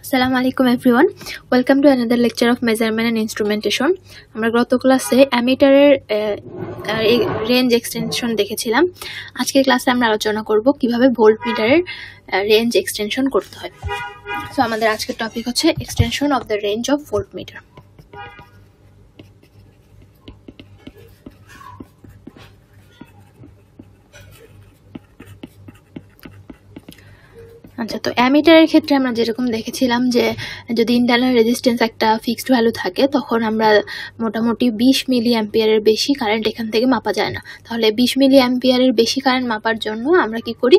Assalamu alaikum everyone. Welcome to another lecture of measurement and instrumentation. আমরা গত ক্লাসে অ্যামিটারের range extension দেখেছিলাম। আজকের ক্লাসে আমরা আলোচনা করব কিভাবে ভোল্টমিটারের রেঞ্জ এক্সটেনশন করতে হয়। সো আমাদের আজকের টপিক হচ্ছে extension of the range of voltmeter. আচ্ছা, তো অ্যামিটারের ক্ষেত্রে আমরা যেরকম দেখেছিলাম যে যদি ইন্টারনাল রেজিস্ট্যান্স একটা ফিক্সড ভ্যালু থাকে তখন আমরা মোটামুটি 20 মিলি অ্যাম্পিয়ারের বেশি কারেন্ট এখান থেকে মাপা যায় না। তাহলে 20 মিলি অ্যাম্পিয়ারের বেশি কারেন্ট মাপার জন্য আমরা কি করি,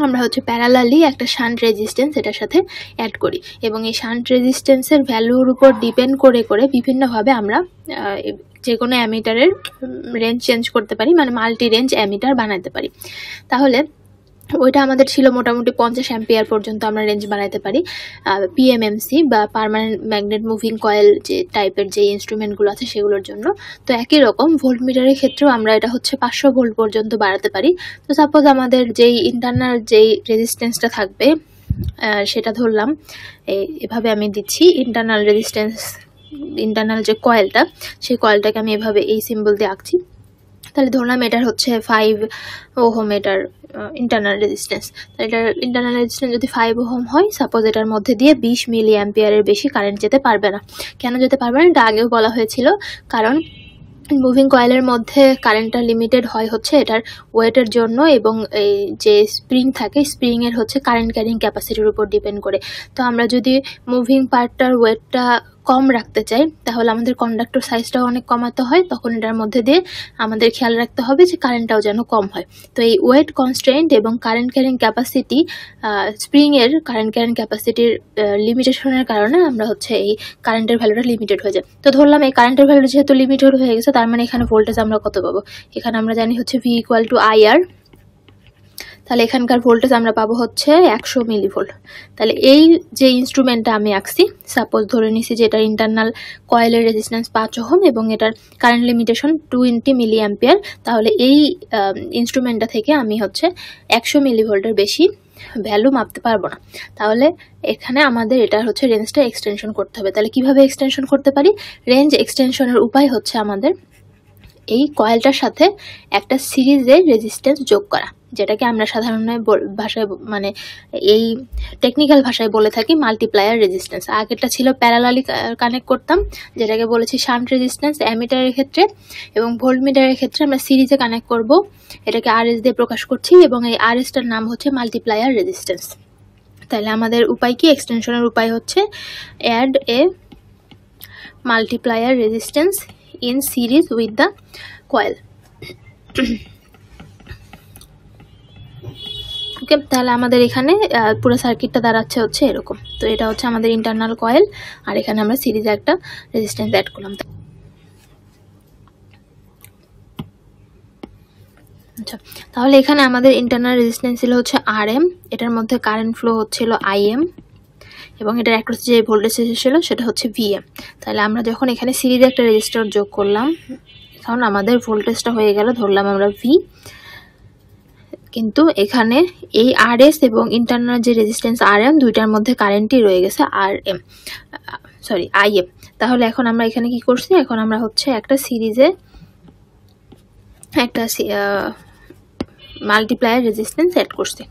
আমরা হচ্ছে প্যারালালি একটা শান্ট রেজিস্ট্যান্স এটার সাথে অ্যাড করি এবং এই শান্ট রেজিস্ট্যান্সের ভ্যালুর উপর ডিপেন্ড করে বিভিন্নভাবে আমরা যে কোনো অ্যামিটারের রেঞ্জ চেঞ্জ করতে পারি, মানে মাল্টি রেঞ্জ অ্যামিটার বানাতে পারি। তাহলে ওইটা আমাদের ছিল মোটামুটি 50 অ্যাম্পিয়ার পর্যন্ত আমরা রেঞ্জ বানাতে পারি পিএমএমসি বা পার্মানেন্ট ম্যাগনেট মুভিং কয়েল যে টাইপের যে ইনস্ট্রুমেন্টগুলো আছে সেগুলোর জন্য। তো একই রকম ভোল্টমিটারের ক্ষেত্রেও আমরা এটা হচ্ছে 500 ভোল্ট পর্যন্ত বাড়াতে পারি। তো সাপোজ আমাদের যেই ইন্টারনাল যেই রেজিস্ট্যান্সটা থাকবে সেটা ধরলাম এভাবে আমি দিচ্ছি ইন্টারনাল রেজিস্ট্যান্স, ইন্টারনাল যে কয়েলটা সেই কয়েলটাকে আমি এভাবে এই সিম্বল দিয়ে আঁকছি। তাহলে ধরলাম এটার হচ্ছে 5 ওহম এটার ইন্টারনাল রেজিস্ট্যান্স। এটার ইন্টারনাল রেজিস্ট্যান্স যদি 5 ওহম হয়, সাপোজ এটার মধ্যে দিয়ে 20 মিলি অ্যাম্পিয়ারের বেশি কারেন্ট যেতে পারবে না। কেন যেতে পারবে না এটা আগেও বলা হয়েছিল, কারণ মুভিং কয়েলের মধ্যে কারেন্টটা লিমিটেড হয় হচ্ছে এটার ওয়েটের জন্য এবং এই যে স্প্রিং থাকে স্প্রিংয়ের হচ্ছে কারেন্ট ক্যারিং ক্যাপাসিটির উপর ডিপেন্ড করে। তো আমরা যদি মুভিং পার্টটার ওয়েটটা কম রাখতে চাই তাহলে আমাদের কন্ডাক্টর সাইজটাও অনেক কমাতে হয়, তখন এটার মধ্যে দিয়ে আমাদের খেয়াল রাখতে হবে যে কারেন্টটাও যেন কম হয়। তো এই ওয়েট কনস্ট্রেন্ট এবং কারেন্ট ক্যারিং ক্যাপাসিটি, স্প্রিংয়ের কারেন্ট ক্যারিং ক্যাপাসিটির লিমিটেশনের কারণে আমরা হচ্ছে এই কারেন্টের ভ্যালুটা লিমিটেড হয়ে যায়। তো ধরলাম এই কারেন্টের ভ্যালু যেহেতু লিমিটেড হয়ে গেছে, তার মানে এখানে ভোল্টেজ আমরা কত পাবো, এখানে আমরা জানি হচ্ছে V = IR। তাহলে এখানকার ভোল্টেজ আমরা পাবো হচ্ছে 100 মিলিভোল্ট। তাহলে এই যে ইনস্ট্রুমেন্টটা আমি আঁকছি, সাপোজ ধরে নিছি যে এটার ইন্টারনাল কয়েলের রেজিস্ট্যান্স 5 ওহম এবং এটার কারেন্ট লিমিটেশন 20 মিলি অ্যাম্পিয়ার। তাহলে এই ইনস্ট্রুমেন্টটা থেকে আমি হচ্ছে 100 মিলিভোল্টের বেশি ভ্যালু মাপতে পারবো না। তাহলে এখানে আমাদের এটার হচ্ছে রেঞ্জটা এক্সটেনশন করতে হবে। তাহলে কিভাবে এক্সটেনশন করতে পারি, রেঞ্জ এক্সটেনশনের উপায় হচ্ছে আমাদের এই কয়েলটার সাথে একটা সিরিজে রেজিস্ট্যান্স যোগ করা, যেটাকে আমরা সাধারণ ভাষায় মানে এই টেকনিক্যাল ভাষায় বলে থাকি মাল্টিপ্লায়ার রেজিস্ট্যান্স। আগেরটা ছিল প্যারালালি কানেক্ট করতাম, যেটাকে বলেছি শান্ট রেজিস্ট্যান্স অ্যামিটারের ক্ষেত্রে, এবং ভোল্টমিটারের ক্ষেত্রে আমরা সিরিজে কানেক্ট করব, এটাকে আরএস দিয়ে প্রকাশ করছি এবং এই আরএসটার নাম হচ্ছে মাল্টিপ্লায়ার রেজিস্ট্যান্স। তাহলে আমাদের উপায় কি, এক্সটেনশনের উপায় হচ্ছে add a multiplier resistance in series with the coil. Okay, তাহলে আমাদের এখানে পুরো সার্কিটটা দাঁড়াচ্ছে হচ্ছে এরকম। তো এটা হচ্ছে আমাদের ইন্টারনাল কয়েল আর এখানে আমরা সিরিজে একটা রেজিস্ট্যান্স অ্যাড করলাম। আচ্ছা, তাহলে এখানে আমাদের ইন্টারনাল রেজিস্ট্যান্স ছিল হচ্ছে RM, এটার মধ্যে কারেন্ট ফ্লো হচ্ছিল IM এবং এটার অ্যাক্রস যে ভোল্টেজ ছিল সেটা হচ্ছে VM। তাহলে আমরা যখন এখানে সিরিজে একটা রেজিস্টর যোগ করলাম, এখন আমাদের ভোল্টেজটা হয়ে গেল ধরলাম আমরা V, কিন্তু এখানে এই RS এবং ইন্টারনাল যে রেজিস্ট্যান্স RM দুইটার মধ্যে কারেন্টই রয়ে গেছে IM। তাহলে এখন আমরা এখানে কি করছি, এখন আমরা হচ্ছে একটা সিরিজে একটা মাল্টিপ্লায়ার রেজিস্ট্যান্স অ্যাড করছি।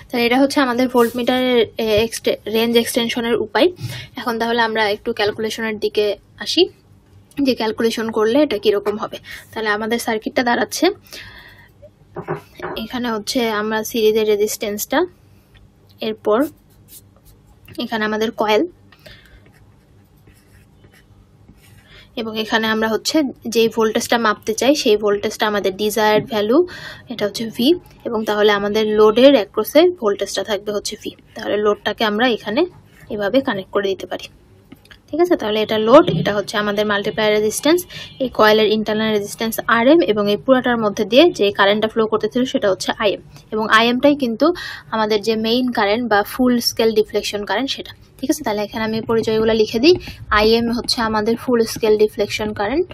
তাহলে এটা হচ্ছে আমাদের ভোল্টমিটারের রেঞ্জ এক্সটেনশনের উপায়। এখন তাহলে আমরা একটু ক্যালকুলেশনের দিকে আসি, যে ক্যালকুলেশন করলে এটা কিরকম হবে। তাহলে আমাদের সার্কিটটা দাঁড়াচ্ছে, এখানে হচ্ছে আমরা সিরিজের রেজিস্ট্যান্সটা, এরপর এখানে আমাদের কয়েল এবং এখানে আমরা হচ্ছে যেই ভোল্টেজটা মাপতে চাই সেই ভোল্টেজটা আমাদের ডিজায়ার্ড ভ্যালু, এটা হচ্ছে V, এবং তাহলে আমাদের লোডের অ্যাক্রসে ভোল্টেজটা থাকবে হচ্ছে V। তাহলে লোডটাকে আমরা এখানে এভাবে কানেক্ট করে দিতে পারি, ঠিক আছে। তাহলে এটা লোড, এটা হচ্ছে আমাদের মাল্টিপ্লায়ার রেজিস্ট্যান্স, এই কয়েলের ইন্টারনাল রেজিস্ট্যান্স RM এবং এই পুরাটার মধ্যে দিয়ে যে কারেন্টটা ফ্লো করতেছিল সেটা হচ্ছে IM, এবং IMটাই কিন্তু আমাদের যে মেইন কারেন্ট বা ফুল স্কেল ডিফ্লেকশন কারেন্ট সেটা, ঠিক আছে। তাহলে এখানে আমি পরিচয়গুলো লিখে দিই। IM হচ্ছে আমাদের ফুল স্কেল ডিফ্লেকশন কারেন্ট,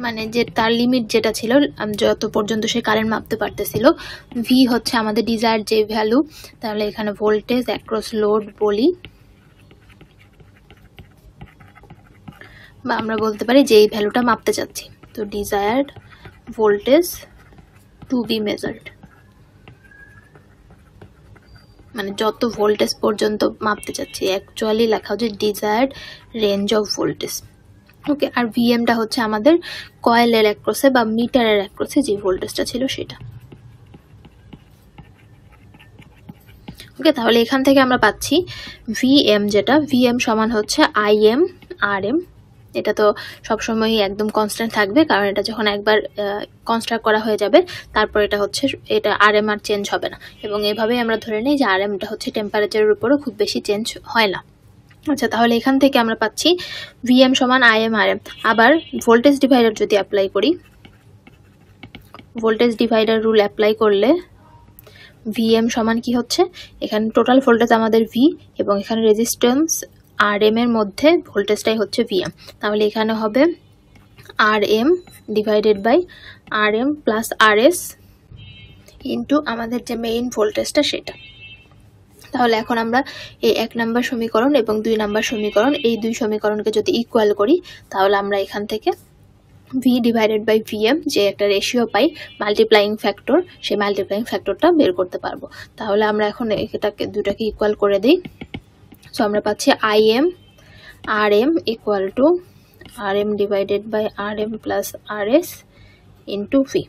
মানে যে তার লিমিট যেটা ছিল যত পর্যন্ত সে কারেন্ট মাপতে পারতেছিল। ভি হচ্ছে আমাদের ডিজায়ার্ড যে ভ্যালু, তাহলে এখানে ভোল্টেজ অ্যাক্রস লোড বলি, বা আমরা বলতে পারি যে এই ভ্যালুটা মাপতে চাচ্ছি। তো desired voltage to be measured, মানে যত ভোল্টেজ পর্যন্ত মাপতে চাচ্ছি, অ্যাকচুয়ালি লেখা হচ্ছে desired range of voltage. Okay, আর ভিএমটা হচ্ছে আমাদের কয়েলের অ্যাক্রসে বা মিটারের অ্যাক্রসে যে ভোল্টেজটা ছিল সেটা। ওকে, তাহলে এখান থেকে আমরা পাচ্ছি ভিএম, যেটা ভিএম সমান হচ্ছে আইএম আর এম। এটা তো সবসময়ই একদম কনস্ট্যান্ট থাকবে, কারণ এটা যখন একবার কনস্ট্রাক্ট করা হয়ে যাবে তারপর এটা হচ্ছে এটা আর এম আর চেঞ্জ হবে না, এবং এভাবেই আমরা ধরে নিই যে আর এমটা হচ্ছে টেম্পারেচারের উপরও খুব বেশি চেঞ্জ হয় না। আচ্ছা, তাহলে এখান থেকে আমরা পাচ্ছি ভিএম সমান আইএম আর এম। আবার ভোল্টেজ ডিভাইডার যদি অ্যাপ্লাই করি, ভোল্টেজ ডিভাইডার রুল অ্যাপ্লাই করলে ভিএম সমান কি হচ্ছে, এখানে টোটাল ভোল্টেজ আমাদের ভি এবং এখানে রেজিস্ট্যান্স আর এম এর মধ্যে ভোল্টেজটাই হচ্ছে ভিএম। তাহলে এখানে হবে R M divided by R M plus R S into আমাদের যে মেইন ভোল্টেজটা সেটা। তাহলে এখন আমরা এই 1 নম্বর সমীকরণ এবং 2 নম্বর সমীকরণ, এই দুই সমীকরণকে যদি ইকুয়াল করি তাহলে আমরা এখান থেকে ভি ডিভাইডেড বাই ভিএম যে একটা রেশিও পাই মাল্টিপ্লাইং ফ্যাক্টর, সেই মাল্টিপ্লাইং ফ্যাক্টরটা বের করতে পারবো। তাহলে আমরা এখন এটাকে দুটাকে ইকুয়াল করে দিই। সো আমরা পাচ্ছি IM R M equal to R M divided by R M plus R S into V.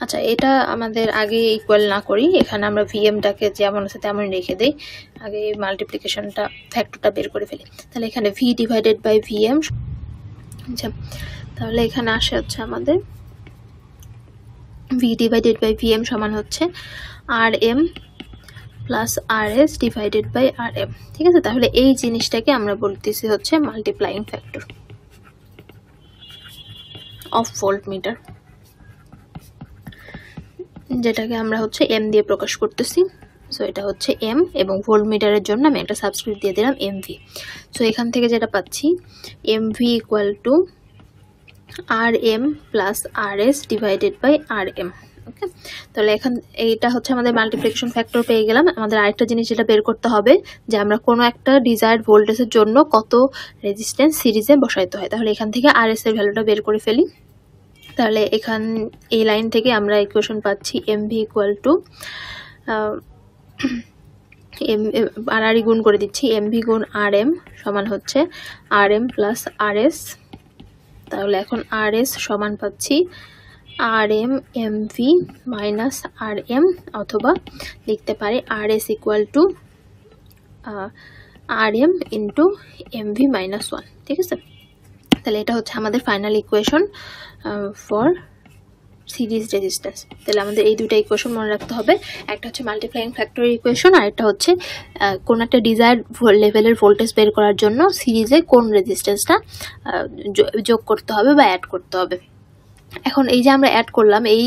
আচ্ছা, এটা আমাদের আগে ইকুয়াল না করি, এখানে আমরা ভিএমটাকে যেমন আছে তেমন রেখে দিই, আগে মাল্টিপ্লিকেশনটা ফ্যাক্টরটা বের করে ফেলি। তাহলে এখানে ভি ডিভাইডেড বাই ভিএম, আচ্ছা তাহলে এখানে আসে হচ্ছে আমাদের ভি ডিভাইডেড বাই ভিএম সমান হচ্ছে R M plus R S divided by R M. ঠিক আছে, তাহলে এই জিনিসটাকে আমরা বলতেছি হচ্ছে multiplying factor of voltmeter, যেটাকে আমরা হচ্ছে এম দিয়ে প্রকাশ করতেছি। সো এটা হচ্ছে এম, এবং ভোল্ট মিটারের জন্য আমি একটা সাবস্ক্রিপ্ট দিয়ে দিলাম এমভি। সো এখান থেকে যেটা পাচ্ছি MV equal to R M plus R S divided by R M. Okay, তাহলে এখন এইটা হচ্ছে আমাদের মাল্টিপ্লিকেশন ফ্যাক্টর পেয়ে গেলাম। আমাদের আরেকটা জিনিস যেটা বের করতে হবে যে আমরা কোনো একটা ডিজায়ার্ড ভোল্টেজের জন্য কত রেজিস্ট্যান্স সিরিজে বসাইতে হয়। তাহলে এখান থেকে আর এস এর ভ্যালুটা বের করে ফেলি। তাহলে এখান এই লাইন থেকে আমরা ইকুয়েশন পাচ্ছি এমভি ইকুয়াল টু আর আর গুণ করে দিচ্ছি, এমভি গুণ আর এম সমান হচ্ছে R M plus R S. তাহলে এখন আর এস সমান পাচ্ছি R M MV minus R M, অথবা লিখতে পারি R S equal to R M into MV minus 1। ঠিক আছে, তাহলে এটা হচ্ছে আমাদের final equation for series resistance. তাহলে আমাদের এই দুটো ইকুয়েশন মনে রাখতে হবে, একটা হচ্ছে মাল্টিপ্লাইং ফ্যাক্টর ইকুয়েশন, আর একটা হচ্ছে কোন একটা ডিজায়ার্ড লেভেলের ভোল্টেজ বের করার জন্য সিরিজে কোন রেজিস্ট্যান্সটা যোগ করতে হবে বা অ্যাড করতে হবে। এখন এই যে আমরা অ্যাড করলাম, এই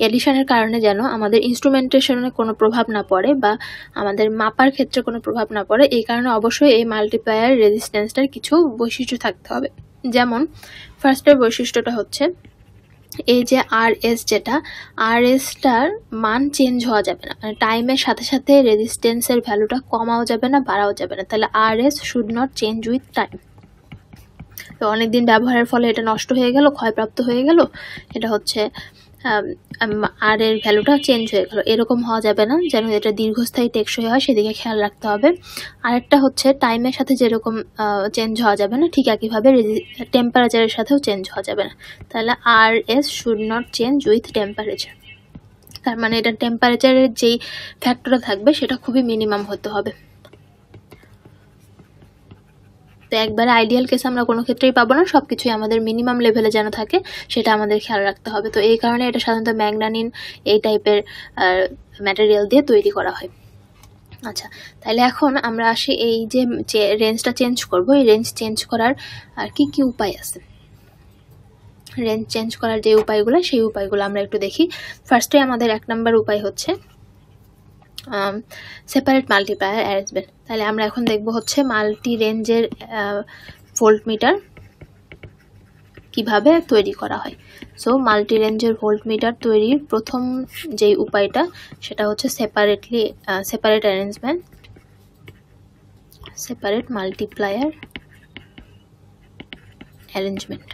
এডিশনের কারণে যেন আমাদের ইনস্ট্রুমেন্টেশনে কোনো প্রভাব না পড়ে বা আমাদের মাপার ক্ষেত্রে কোনো প্রভাব না পড়ে, এই কারণে অবশ্যই এই মাল্টিপ্লায়ার রেজিস্ট্যান্সটার কিছু বৈশিষ্ট্য থাকতে হবে। যেমন ফার্স্টের বৈশিষ্ট্যটা হচ্ছে এই যে আর এস, যেটা আর এসটার মান চেঞ্জ হওয়া যাবে না, মানে টাইমের সাথে সাথে রেজিস্ট্যান্সের ভ্যালুটা কমাও যাবে না বাড়াও যাবে না। তাহলে R S should not change with time. তো অনেকদিন ব্যবহারের ফলে এটা নষ্ট হয়ে গেল, ক্ষয়প্রাপ্ত হয়ে গেল, এটা হচ্ছে আর এর ভ্যালুটা চেঞ্জ হয়ে গেল, এরকম হওয়া যাবে না। যেন এটা দীর্ঘস্থায়ী টেকসই হয় সেদিকে খেয়াল রাখতে হবে। আরেকটা হচ্ছে টাইমের সাথে যেরকম চেঞ্জ হওয়া যাবে না, ঠিক একইভাবে টেম্পারেচারের সাথেও চেঞ্জ হওয়া যাবে না। তাহলে R S should not change with temperature, তার মানে এটা টেম্পারেচারের যেই ফ্যাক্টরটা থাকবে সেটা খুবই মিনিমাম হতে হবে। তো একবারে আইডিয়াল কেস আমরা কোনো ক্ষেত্রেই পাবো না, সব কিছুই আমাদের মিনিমাম লেভেলে যেন থাকে সেটা আমাদের খেয়াল রাখতে হবে। তো এই কারণে এটা সাধারণত ম্যাগনানিন এই টাইপের ম্যাটেরিয়াল দিয়ে তৈরি করা হয়। আচ্ছা, তাহলে এখন আমরা আসি এই যে রেঞ্জটা চেঞ্জ করব, এই রেঞ্জ চেঞ্জ করার আর কি কি উপায় আছে। রেঞ্জ চেঞ্জ করার যে উপায়গুলো, সেই উপায়গুলো আমরা একটু দেখি। ফার্স্টে আমাদের 1 নম্বর উপায় হচ্ছে সেপারেট মাল্টিপ্লায়ার অ্যারেঞ্জমেন্ট। তাহলে আমরা এখন দেখব হচ্ছে মাল্টি রেঞ্জের ভোল্ট মিটার। কিভাবে তৈরি করা হয়। সো মাল্টি রেঞ্জের ভোল্টমিটার তৈরির প্রথম যেই উপায়টা সেটা হচ্ছে separate arrangement, separate multiplier arrangement.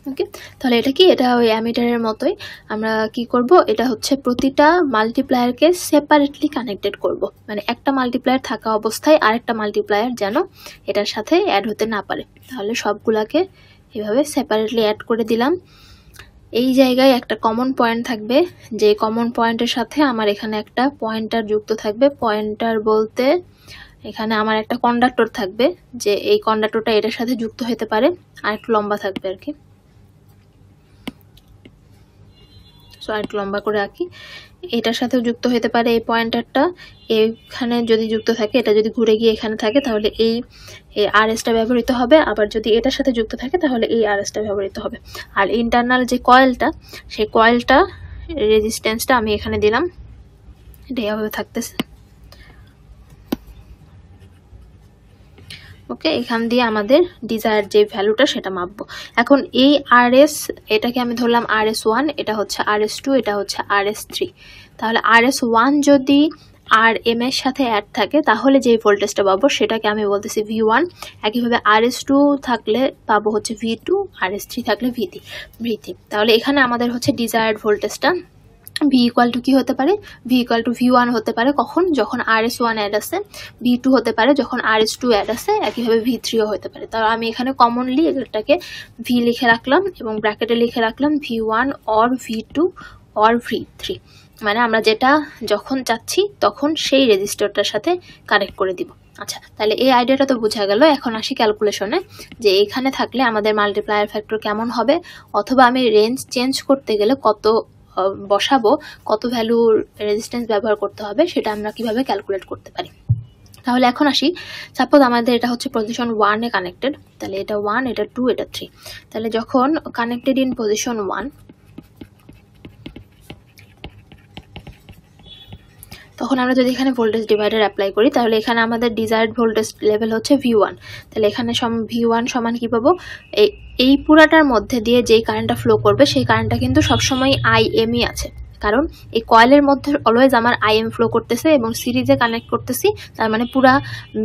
Okay, তাহলে এটা কি, এটা ওই অ্যামিটারের মতোই। আমরা কি করব, এটা হচ্ছে প্রতিটা মাল্টিপ্লায়ারকে সেপারেটলি কানেক্টেড করব, মানে একটা মাল্টিপ্লায়ার থাকা অবস্থায় আরেকটা মাল্টিপ্লায়ার যেন এটার সাথে অ্যাড হতে না পারে। তাহলে সবগুলাকে এভাবে সেপারেটলি অ্যাড করে দিলাম। এই জায়গায় একটা কমন পয়েন্ট থাকবে, যে কমন পয়েন্টের সাথে আমার এখানে একটা পয়েন্টার যুক্ত থাকবে। পয়েন্টার বলতে এখানে আমার একটা কন্ডাক্টর থাকবে, যে এই কন্ডাক্টরটা এটার সাথে যুক্ত হতে পারে, আর একটু লম্বা থাকবে আর কি। সো আর একটু লম্বা করে আঁকি, এটার সাথেও যুক্ত হতে পারে এই পয়েন্টারটা। এখানে যদি যুক্ত থাকে, এটা যদি ঘুরে গিয়ে এখানে থাকে তাহলে এই আরএসটা ব্যবহৃত হবে, আবার যদি এটার সাথে যুক্ত থাকে তাহলে এই আরএসটা ব্যবহৃত হবে। আর ইন্টারনাল যে কয়েলটা, সেই কয়েলটা রেজিস্ট্যান্সটা আমি এখানে দিলাম, এটা এভাবে থাকতেছে। ওকে, এখান দিয়ে আমাদের ডিজায়ার যে ভ্যালুটা সেটা মাপবো। এখন এই আরএস, এটাকে আমি ধরলাম RS1, এটা হচ্ছে RS2, এটা হচ্ছে RS3। তাহলে RS1 যদি RM এর সাথে অ্যাড থাকে তাহলে যে ভোল্টেজটা পাবো সেটাকে আমি বলতেছি V1। একইভাবে RS2 থাকলে পাবো হচ্ছে V2, RS3 থাকলে V3। তাহলে এখানে আমাদের হচ্ছে ডিজায়ার্ড ভোল্টেজটা V ইকুয়াল টু কি হতে পারে, V ইকুয়াল টু V1 হতে পারে কখন, যখন RS1 অ্যাড আছে, V2 হতে পারে যখন RS2 অ্যাড আছে, একইভাবে V3ও হতে পারে। তাহলে আমি এখানে কমনলি এটাকে V লিখে রাখলাম এবং ব্র্যাকেটে লিখে রাখলাম V1 or V2 or V3, মানে আমরা যেটা যখন চাচ্ছি তখন সেই রেজিস্টারটার সাথে কানেক্ট করে দিব। আচ্ছা, তাহলে এই আইডিয়াটা তো বোঝা গেল। এখন আসি ক্যালকুলেশনে, যে এখানে থাকলে আমাদের মাল্টিপ্লায়ার ফ্যাক্টর কেমন হবে, অথবা আমি রেঞ্জ চেঞ্জ করতে গেলে কত বসাবো, কত ভ্যালুর রেজিস্ট্যান্স ব্যবহার করতে হবে, সেটা আমরা কিভাবে ক্যালকুলেট করতে পারি। তাহলে এখন আসি, সাপোজ আমাদের এটা হচ্ছে পজিশন 1 এ কানেক্টেড, তাহলে এটা 1, এটা 2, এটা 3। তাহলে যখন কানেক্টেড ইন পজিশন 1, তখন আমরা যদি এখানে ভোল্টেজ ডিভাইডার অ্যাপ্লাই করি তাহলে এখানে আমাদের ডিজায়ার্ড ভোল্টেজ লেভেল হচ্ছে V1। তাহলে এখানে V1 সমান কি পাবো, এই পুরাটার মধ্যে দিয়ে যেই কারেন্টটা ফ্লো করবে সেই কারেন্টটা কিন্তু সবসময় IM-ই আছে, কারণ এই কয়েলের মধ্যে অলওয়েজ আমার IM ফ্লো করতেছে এবং সিরিজে কানেক্ট করতেছি, তার মানে পুরা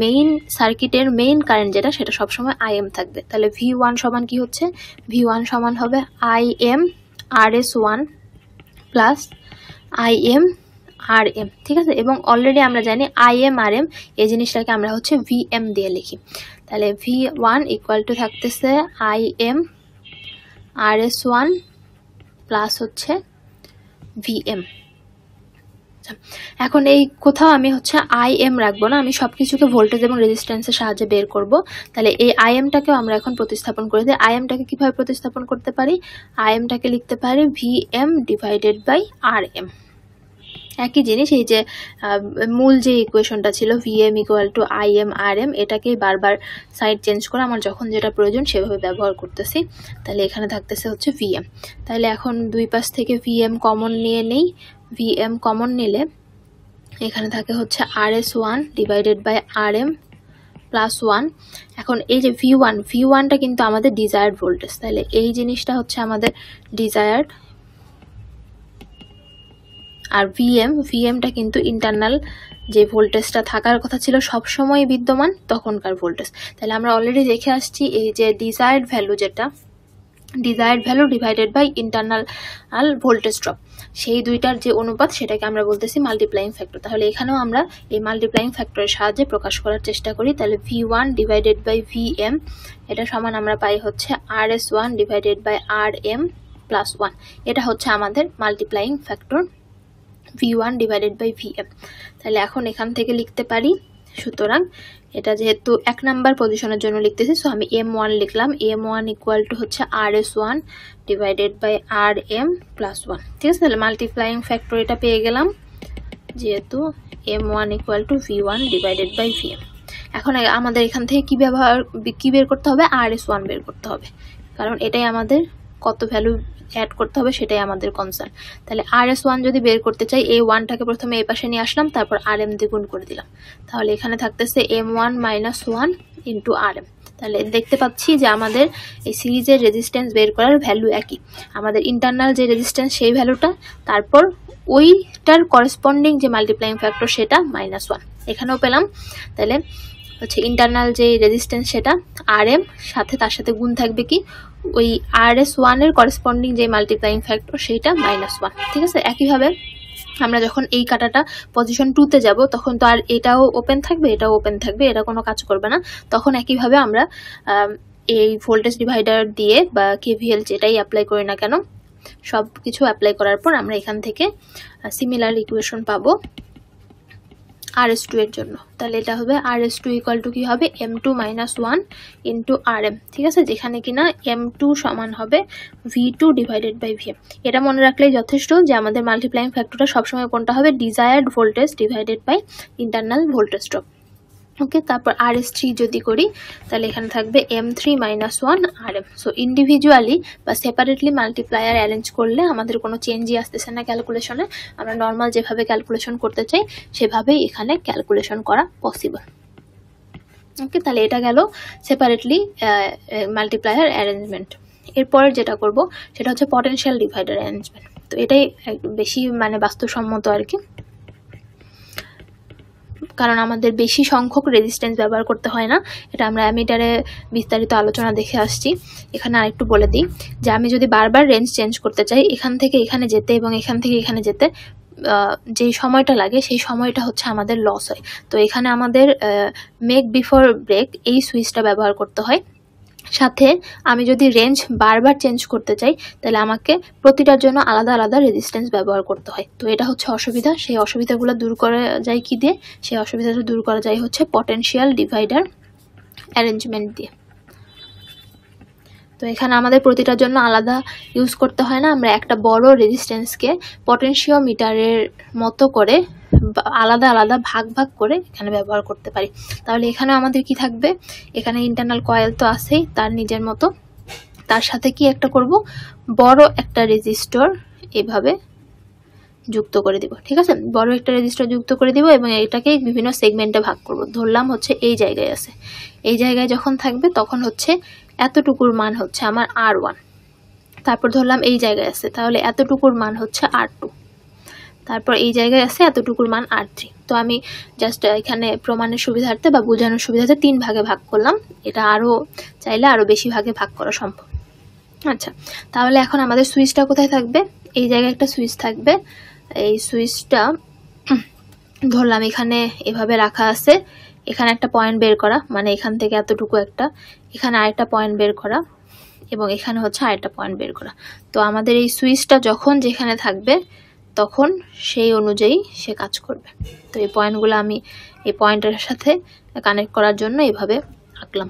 মেইন সার্কিটের মেইন কারেন্ট যেটা সেটা সবসময় IM থাকবে। তাহলে V1 সমান কি হচ্ছে, V1 সমান হবে IM RS1 plus IM RM, ঠিক আছে। এবং অলরেডি আমরা জানি IM RM এই জিনিসটাকে আমরা হচ্ছে VM দিয়ে লিখি। তাহলে V1 ইকুয়াল টু থাকতেছে IM RS1 প্লাস হচ্ছে VM। এখন এই কোথাও আমি হচ্ছে IM রাখবো না, আমি সবকিছুকে ভোল্টেজ এবং রেজিস্ট্যান্সের সাহায্যে বের করব। তাহলে এই IM-টাকেও আমরা এখন প্রতিস্থাপন করে দিই। IM-টাকে কিভাবে প্রতিস্থাপন করতে পারি, IM-টাকে লিখতে পারি VM ডিভাইডেড বাই RM। একই জিনিস, এই যে মূল যে ইকুয়েশনটা ছিল VM equal two IM RM, এটাকেই বারবার সাইড চেঞ্জ করে আমার যখন যেটা প্রয়োজন সেভাবে ব্যবহার করতেছি। তাহলে এখানে থাকতেছে হচ্ছে VM। তাহলে এখন দুই পাশ থেকে VM কমন নিয়ে নেই, VM কমন নিলে এখানে থাকে হচ্ছে RS1 divided by RM plus 1। এখন এই যে V1টা কিন্তু আমাদের ডিজায়ার্ড ভোল্টেজ, তাহলে এই জিনিসটা হচ্ছে আমাদের ডিজায়ার্ড, আর ভিএমটা কিন্তু ইন্টারনাল যে ভোল্টেজটা থাকার কথা ছিল সব সময় বিদ্যমান তখনকার ভোল্টেজ। তাহলে আমরা অলরেডি দেখে আসছি এই যে ডিজায়ার্ড ভ্যালু, যেটা desired value divided by internal voltage drop, সেই দুইটার যে অনুপাত সেটাকে আমরা বলতেছি মাল্টিপ্লাইং ফ্যাক্টর। তাহলে এখানেও আমরা এই মাল্টিপ্লাইং ফ্যাক্টরের সাহায্যে প্রকাশ করার চেষ্টা করি। তাহলে V1 ডিভাইডেড বাই VM, এটা সমান আমরা পাই হচ্ছে RS1 divided by RM plus 1। এটা হচ্ছে আমাদের multiplying factor V1 divided by VM। তাহলে এখন এখান থেকে লিখতে পারি, সুতরাং এটা যেহেতু 1 নাম্বার পজিশনের জন্য লিখতেছি, সো আমি M1 লিখলাম। M1 ইকুয়াল টু হচ্ছে RS1 divided by RM plus 1, ঠিক আছে। তাহলে মাল্টিপ্লাইং ফ্যাক্টর এটা পেয়ে গেলাম, যেহেতু M1 equal to V1 divided by VM। এখন আমাদের এখান থেকে কি বের করতে হবে, RS1 বের করতে হবে, কারণ এটাই আমাদের কত ভ্যালু অ্যাড করতে হবে সেটাই আমাদের কনসার্ন। তাহলে RS1 যদি বের করতে চাই, এই 1টাকে প্রথমে এই পাশে নিয়ে আসলাম, তারপর RM দিয়ে গুণ করে দিলাম। তাহলে এখানে থাকতেছে M1 মাইনাস 1 ইন্টু RM। তাহলে দেখতে পাচ্ছি যে আমাদের এই সিরিজের রেজিস্ট্যান্স বের করার ভ্যালু একই, আমাদের ইন্টারনাল যে রেজিস্ট্যান্স সেই ভ্যালুটা, তারপর ওইটার করেসপন্ডিং যে মাল্টিপ্লাইং ফ্যাক্টর সেটা -1 এখানেও পেলাম। তাহলে হচ্ছে ইন্টারনাল যে রেজিস্ট্যান্স সেটা RM, সাথে তার সাথে গুণ থাকবে কি ওই RS1 এর করেসপন্ডিং যে মাল্টিপ্লাইং ফ্যাক্টর সেইটা -1। ঠিক আছে, একইভাবে আমরা যখন এই কাটাটা পজিশন 2-তে যাব তখন তো আর এটাও ওপেন থাকবে, এটাও ওপেন থাকবে, এটা কোনো কাজ করবে না। তখন একইভাবে আমরা এই ভোল্টেজ ডিভাইডার দিয়ে বা KVL যেটাই অ্যাপ্লাই করি না কেন, সব কিছু অ্যাপ্লাই করার পর আমরা এখান থেকে সিমিলার ইকুয়েশন পাবো RS2 এর জন্য। তাহলে এটা হবে RS2 ইকুয়াল টু কি হবে, M2 - 1 ইন্টু RM। ঠিক আছে, যেখানে কিনা M2 সমান হবে V2 ডিভাইডেড বাই VM। এটা মনে রাখলেই যথেষ্ট যে আমাদের মাল্টিপ্লাইং ফ্যাক্টরটা সবসময় কোনটা হবে, desired voltage divided by internal voltage drop. Okay, তারপর RS3 যদি করি তাহলে এখানে থাকবে M3 - 1 RM। সো ইন্ডিভিজুয়ালি বা সেপারেটলি মাল্টিপ্লায়ার অ্যারেঞ্জ করলে আমাদের কোনো চেঞ্জই আসতেছে না ক্যালকুলেশনে, আমরা নর্মাল যেভাবে ক্যালকুলেশন করতে চাই সেভাবেই এখানে ক্যালকুলেশন করা পসিবল। ওকে, তাহলে এটা গেল সেপারেটলি মাল্টিপ্লায়ার অ্যারেঞ্জমেন্ট। এরপর যেটা করব সেটা হচ্ছে পটেনশিয়াল ডিভাইডার অ্যারেঞ্জমেন্ট। তো এটাই বেশি বাস্তবসম্মত আর কি, কারণ আমাদের বেশি সংখ্যক রেজিস্ট্যান্স ব্যবহার করতে হয় না। এটা আমরা অ্যামিটারে বিস্তারিত আলোচনা দেখে আসছি। এখানে আরেকটু বলে দিই যে আমি যদি বারবার রেঞ্জ চেঞ্জ করতে চাই, এখান থেকে এখানে যেতে এবং এখান থেকে এখানে যেতে যে সময়টা লাগে সেই সময়টা হচ্ছে আমাদের লস হয়। তো এখানে আমাদের মেক বিফোর ব্রেক এই সুইচটা ব্যবহার করতে হয়। সাথে আমি যদি রেঞ্জ বারবার চেঞ্জ করতে চাই তাহলে আমাকে প্রতিটার জন্য আলাদা আলাদা রেজিস্ট্যান্স ব্যবহার করতে হয়। তো এটা হচ্ছে অসুবিধা, সেই অসুবিধাগুলো দূর করা যায় কি দিয়ে, সেই অসুবিধাটা দূর করা যায় হচ্ছে পটেনশিয়াল ডিভাইডার অ্যারেঞ্জমেন্ট দিয়ে। তো এখানে আমাদের প্রতিটার জন্য আলাদা ইউজ করতে হয় না, আমরা একটা বড় রেজিস্ট্যান্সকে পটেনশিওমিটারের মতো করে আলাদা আলাদা ভাগ ভাগ করে এখানে ব্যবহার করতে পারি। তাহলে এখানে আমাদের কি থাকবে, এখানে ইন্টারনাল কয়েল তো আছেই তার নিজের মতো, তার সাথে কি একটা করব, বড় একটা রেজিস্টর এভাবে যুক্ত করে দিব। ঠিক আছে, বড় একটা রেজিস্টর যুক্ত করে দিব এবং এটাকে বিভিন্ন সেগমেন্টে ভাগ করব। ধরলাম হচ্ছে এই জায়গায় আছে, এই জায়গায় যখন থাকবে তখন হচ্ছে এতটুকুর মান হচ্ছে আমার R1। তারপর ধরলাম এই জায়গায় আছে, তাহলে এতটুকুর মান হচ্ছে R2। তারপর এই জায়গায় আছে এতটুকুর মান R3। তো আমি জাস্ট এখানে প্রমাণের সুবিধার্থে বা বোঝানোর সুবিধার্থে 3 ভাগে ভাগ করলাম, এটা আরও চাইলে আরও বেশি ভাগে ভাগ করা সম্ভব। আচ্ছা, তাহলে এখন আমাদের সুইচটা কোথায় থাকবে, এই জায়গায় একটা সুইচ থাকবে। এই সুইচটা ধরলাম এখানে এভাবে রাখা আছে, এখানে একটা পয়েন্ট বের করা, মানে এখান থেকে এতটুকু একটা, এখানে আরেকটা পয়েন্ট বের করা এবং এখানে হচ্ছে আরেকটা পয়েন্ট বের করা। তো আমাদের এই সুইচটা যখন যেখানে থাকবে তখন সেই অনুযায়ী সে কাজ করবে। তো এই পয়েন্টগুলো আমি এই পয়েন্টের সাথে কানেক্ট করার জন্য এভাবে আঁকলাম।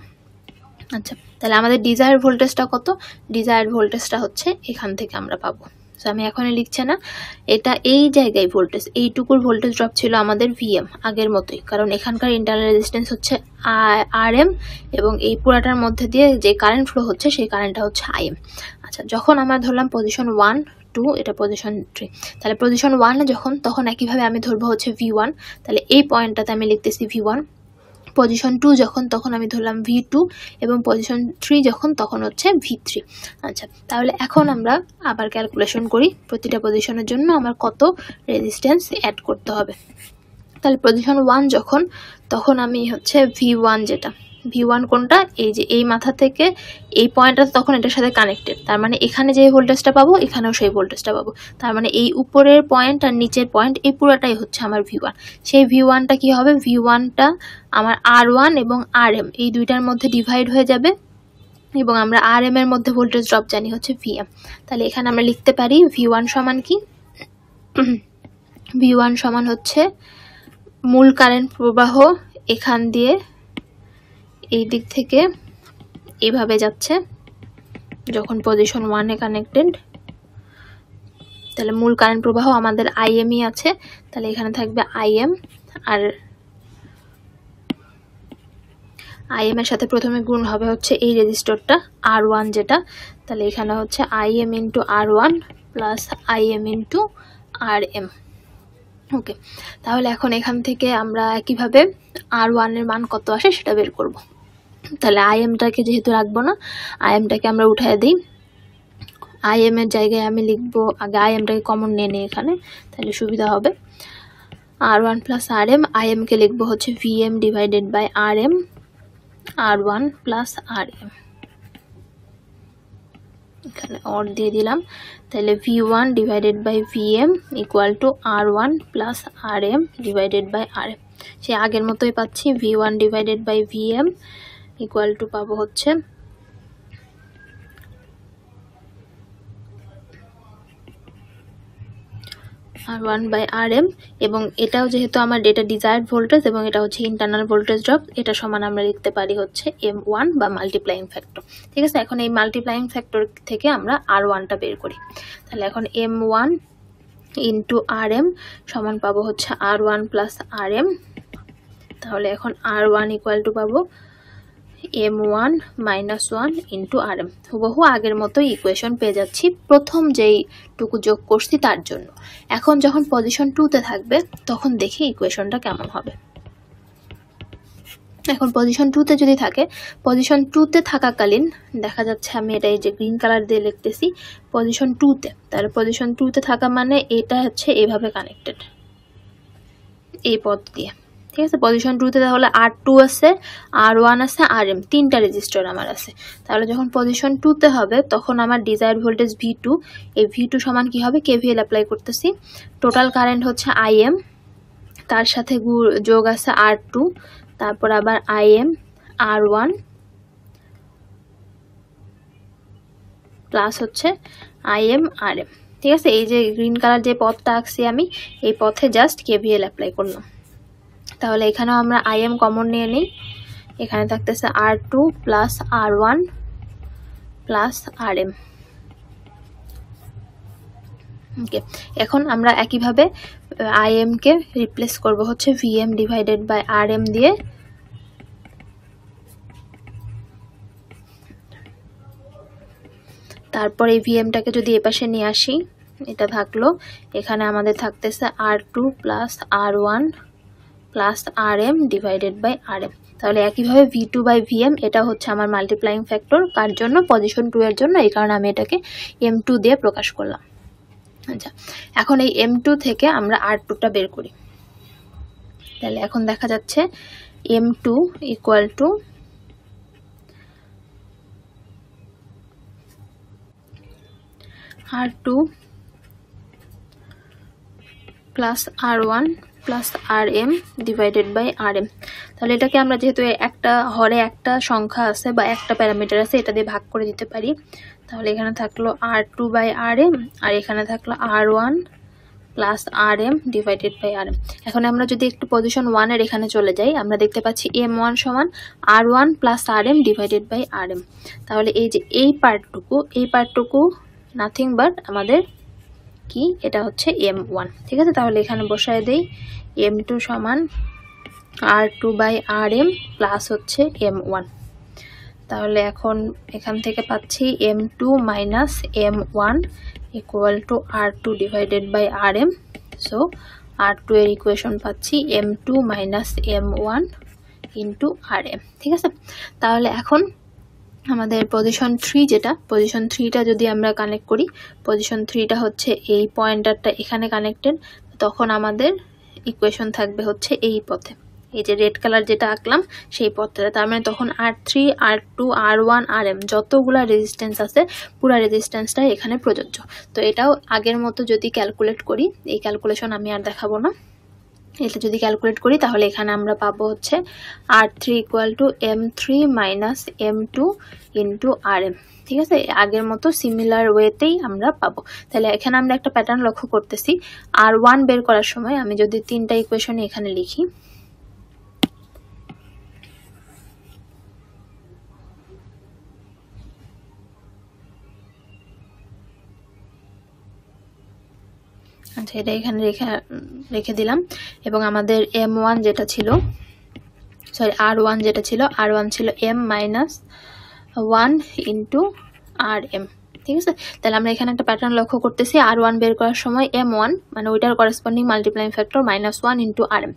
আচ্ছা, তাহলে আমাদের ডিজায়ার ভোল্টেজটা কত, ডিজায়ার ভোল্টেজটা হচ্ছে এখান থেকে আমরা পাবো। সো আমি এখনই লিখছি না, এটা এই জায়গায় ভোল্টেজ, এইটুকুর ভোল্টেজ ড্রপ ছিল আমাদের VM আগের মতোই, কারণ এখানকার ইন্টারনাল রেজিস্ট্যান্স হচ্ছে RM এবং এই পুরাটার মধ্যে দিয়ে যে কারেন্ট ফ্লো হচ্ছে সেই কারেন্টটা হচ্ছে IM। আচ্ছা, যখন আমরা ধরলাম পজিশন 1, 2, এটা পজিশন 3, তাহলে পজিশন 1 যখন, তখন একইভাবে আমি ধরবো হচ্ছে V1, তাহলে এই পয়েন্টটাতে আমি লিখতেছি V1। পজিশন 2 যখন, তখন আমি ধরলাম V2 এবং পজিশন 3 যখন, তখন হচ্ছে V3। আচ্ছা, তাহলে এখন আমরা আবার ক্যালকুলেশন করি প্রতিটা পজিশনের জন্য আমার কত রেজিস্ট্যান্স অ্যাড করতে হবে। তাহলে পজিশন 1 যখন, তখন আমি হচ্ছে V1 যেটা, V1 কোনটা, এই যে এই মাথা থেকে এই পয়েন্টটা তখন এটার সাথে কানেক্টেড, তার মানে এখানে যে ভোল্টেজটা পাবো এখানেও সেই ভোল্টেজটা পাবো, তার মানে এই উপরের পয়েন্ট আর নিচের পয়েন্ট এই পুরোটাই হচ্ছে আমার V1। সেই V1টা কি হবে, V1টা আমার R1 এবং RM এই দুইটার মধ্যে ডিভাইড হয়ে যাবে এবং আমরা RM এর মধ্যে ভোল্টেজ ড্রপ জানি হচ্ছে VM। তাহলে এখানে আমরা লিখতে পারি V1 সমান কি, V1 সমান হচ্ছে মূল কারেন্ট প্রবাহ এখান দিয়ে এই দিক থেকে এইভাবে যাচ্ছে যখন পজিশন 1 এ কানেক্টেড, তাহলে মূল কারেন্ট প্রবাহ আমাদের IM-ই আছে, তাহলে এখানে থাকবে IM, আর IM এর সাথে প্রথমে গুণ হবে হচ্ছে এই রেজিস্টরটা R1 যেটা, তাহলে এখানে হচ্ছে IM into R1 plus IM into RM। ওকে, তাহলে এখন এখান থেকে আমরা একইভাবে R1 এর মান কত আসে সেটা বের করব। তাহলে আইএমটাকে যেহেতু রাখবো না, আইএমটাকে আমরা উঠায় দিই। আইএম এর জায়গায় আমি লিখবো, আগে আইএমটাকে কমন নিয়ে নিই এখানে, তাহলে সুবিধা হবে। R1 প্লাস RM, আইএমকে লিখবো হচ্ছে VM divided by RM, R1 plus RM, এখানে অর দিয়ে দিলাম। তাহলে V1 divided by VM equal to R1 plus RM divided by RM। সে আগের মতোই পাচ্ছি, V1 divided by VM equal to পাবো হচ্ছে R1 বাই RM, এবং এটাও যেহেতু আমার এটা ডিজায়ার্ড ভোল্টেজ এবং এটা হচ্ছে ইন্টারনাল ভোল্টেজ ড্রপ, এটা সমান আমরা লিখতে পারি হচ্ছে M1 বা মাল্টিপ্লাইং ফ্যাক্টর। ঠিক আছে, এখন এই মাল্টিপ্লাইং ফ্যাক্টর থেকে আমরা R1টা বের করি। তাহলে এখন M1 ইন্টু RM সমান পাবো হচ্ছে R1 প্লাস RM। তাহলে এখন R1 ইকুয়াল টু পাবো M1 মাইনাস 1 ইন্টু RM। হুবহু আগের মতো ইকুয়েশন পেয়ে যাচ্ছি প্রথম যেইটুকু যোগ করছি তার জন্য। এখন যখন পজিশন 2তে থাকবে তখন দেখি ইকুয়েশনটা কেমন হবে। এখন পজিশন 2তে যদি থাকে, পজিশন 2তে থাকাকালীন দেখা যাচ্ছে আমি এটা এই যে গ্রিন কালার দিয়ে লিখতেছি পজিশন 2তে। তাহলে পজিশন 2তে থাকা মানে এটা হচ্ছে এইভাবে কানেক্টেড এই পথ দিয়ে। ঠিক আছে, পজিশন 2তে তাহলে R2 আছে, R1 আছে, RM, তিনটা রেজিস্টার আমার আছে। তাহলে যখন পজিশন 2তে হবে তখন আমার ডিজায়ার্ড ভোল্টেজ V2, এই V2 সমান কি হবে, KVL অ্যাপ্লাই করতেছি। টোটাল কারেন্ট হচ্ছে IM, তার সাথে যোগ আছে R2, তারপর আবার IM R1 প্লাস হচ্ছে IM RM। ঠিক আছে, এই যে গ্রিন কালার যে পথটা আঁকছি আমি, এই পথে জাস্ট KVL অ্যাপ্লাই করলাম। তাহলে এখানেও আমরা IM কমন নিয়ে নিই, এখানে থাকতেছে R2 plus R1 plus RM। ওকে, এখন আমরা একইভাবে IM কে রিপ্লেস করব হচ্ছে VM ডিভাইডেড বাই RM দিয়ে। তারপর এই VMটাকে যদি এপাশে নিয়ে আসি, এটা থাকলো, এখানে আমাদের থাকতেছে R2 plus R1 plus RM divided by RM। তাহলে একইভাবে V2 বাই VM এটা হচ্ছে আমার মাল্টিপ্লাইং ফ্যাক্টর, কার জন্য, পজিশন 2 এর জন্য, এই কারণে আমি এটাকে M2 দিয়ে প্রকাশ করলাম। আচ্ছা, এখন এই M2 থেকে আমরা R2টা বের করি। তাহলে এখন দেখা যাচ্ছে M2 equal to R2 plus R1 plus RM divided by RM। তাহলে এটাকে আমরা যেহেতু একটা হরে একটা সংখ্যা আছে বা একটা প্যারামিটার আছে, এটা দিয়ে ভাগ করে দিতে পারি। তাহলে এখানে থাকলো R2 বাই RM, আর এখানে থাকলো R1 plus RM divided by RM। এখন আমরা যদি একটু পজিশন 1 এর এখানে চলে যাই, আমরা দেখতে পাচ্ছি M1 সমান R1 plus RM divided by RM। তাহলে এই যে এই পার্টটুকু নাথিং বাট আমাদের কি, এটা হচ্ছে M1। ঠিক আছে, তাহলে এখানে বসায় দেই M2 সমান R2 বাই RM প্লাস হচ্ছে M1। তাহলে এখন এখান থেকে পাচ্ছি M2 minus M1 equal to R2 divided by RM। So R2 এর ইকুয়েশন পাচ্ছি M2 minus M1 into RM। ঠিক আছে, তাহলে এখন আমাদের পজিশন 3 যেটা, পজিশন 3টা যদি আমরা কানেক্ট করি, পজিশন 3টা হচ্ছে এই পয়েন্টারটা এখানে কানেক্টেড, তখন আমাদের ইকুয়েশন থাকবে হচ্ছে এই পথে, এই যে রেড কালার যেটা আঁকলাম সেই পথটা। তার মানে তখন R3, R2, R1, RM যতগুলা রেজিস্ট্যান্স আছে পুরো রেজিস্ট্যান্সটা এখানে প্রযোজ্য। তো এটাও আগের মতো যদি ক্যালকুলেট করি, এই ক্যালকুলেশন আমি আর দেখাবো না, এটা যদি ক্যালকুলেট করি তাহলে এখানে আমরা পাবো হচ্ছে R3 equal to M3 minus M2 into RM। ঠিক আছে, আগের মতো সিমিলার ওয়েতেই আমরা পাবো। তাহলে এখানে আমরা একটা প্যাটার্ন লক্ষ্য করতেছি, R1 বের করার সময় আমি যদি তিনটা ইকুয়েশন এখানে লিখি, আচ্ছা এটা এখানে রেখে দিলাম, এবং আমাদের M1 যেটা ছিল, সরি R1 যেটা ছিল, R1 ছিল M মাইনাস 1 ইন্টু RM। ঠিক আছে, তাহলে আমরা এখানে একটা প্যাটার্ন লক্ষ্য করতেছি, R1 বের করার সময় M1 মানে ওইটার corresponding multiplying factor -1 into RM।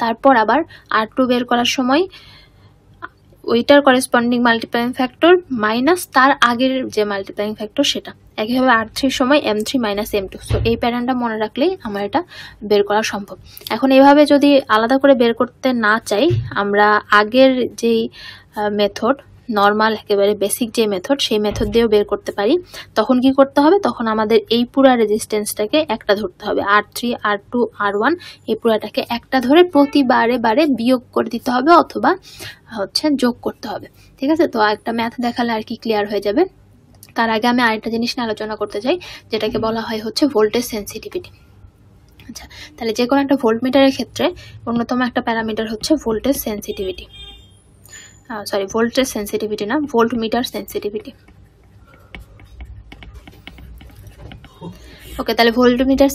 তারপর আবার R2 বের করার সময় ওইটার করেসপন্ডিং মাল্টিপ্লাইং ফ্যাক্টর মাইনাস তার আগের যে মাল্টিপ্লাইং ফ্যাক্টর সেটা। একইভাবে R3 সময় M3 মাইনাস M2। সো এই প্যাটার্নটা মনে রাখলেই আমার এটা বের করা সম্ভব। এখন এইভাবে যদি আলাদা করে বের করতে না চাই, আমরা আগের যেই মেথড, নর্মাল একেবারে বেসিক যে মেথড, সেই মেথড দিয়েও বের করতে পারি। তখন কি করতে হবে, তখন আমাদের এই পুরা রেজিস্ট্যান্সটাকে একটা ধরতে হবে, R3 R2 R1 এই পুরাটাকে একটা ধরে প্রতিবারে বারে বিয়োগ করে দিতে হবে অথবা হচ্ছে যোগ করতে হবে। ঠিক আছে, তো একটা ম্যাথ দেখালে আর কি ক্লিয়ার হয়ে যাবে। তার আগে আমি আরেকটা জিনিস নিয়ে আলোচনা করতে চাই, যেটাকে বলা হয় হচ্ছে ভোল্টেজ সেন্সিটিভিটি। আচ্ছা, তাহলে যে কোনো একটা ভোল্টমিটারের ক্ষেত্রে অন্যতম একটা প্যারামিটার হচ্ছে voltage sensitivity. Sorry, voltage sensitivity না, ভোল্টমিটার সেন্সিটিভিটি। ওকে, তাহলে ভোল্টমিটার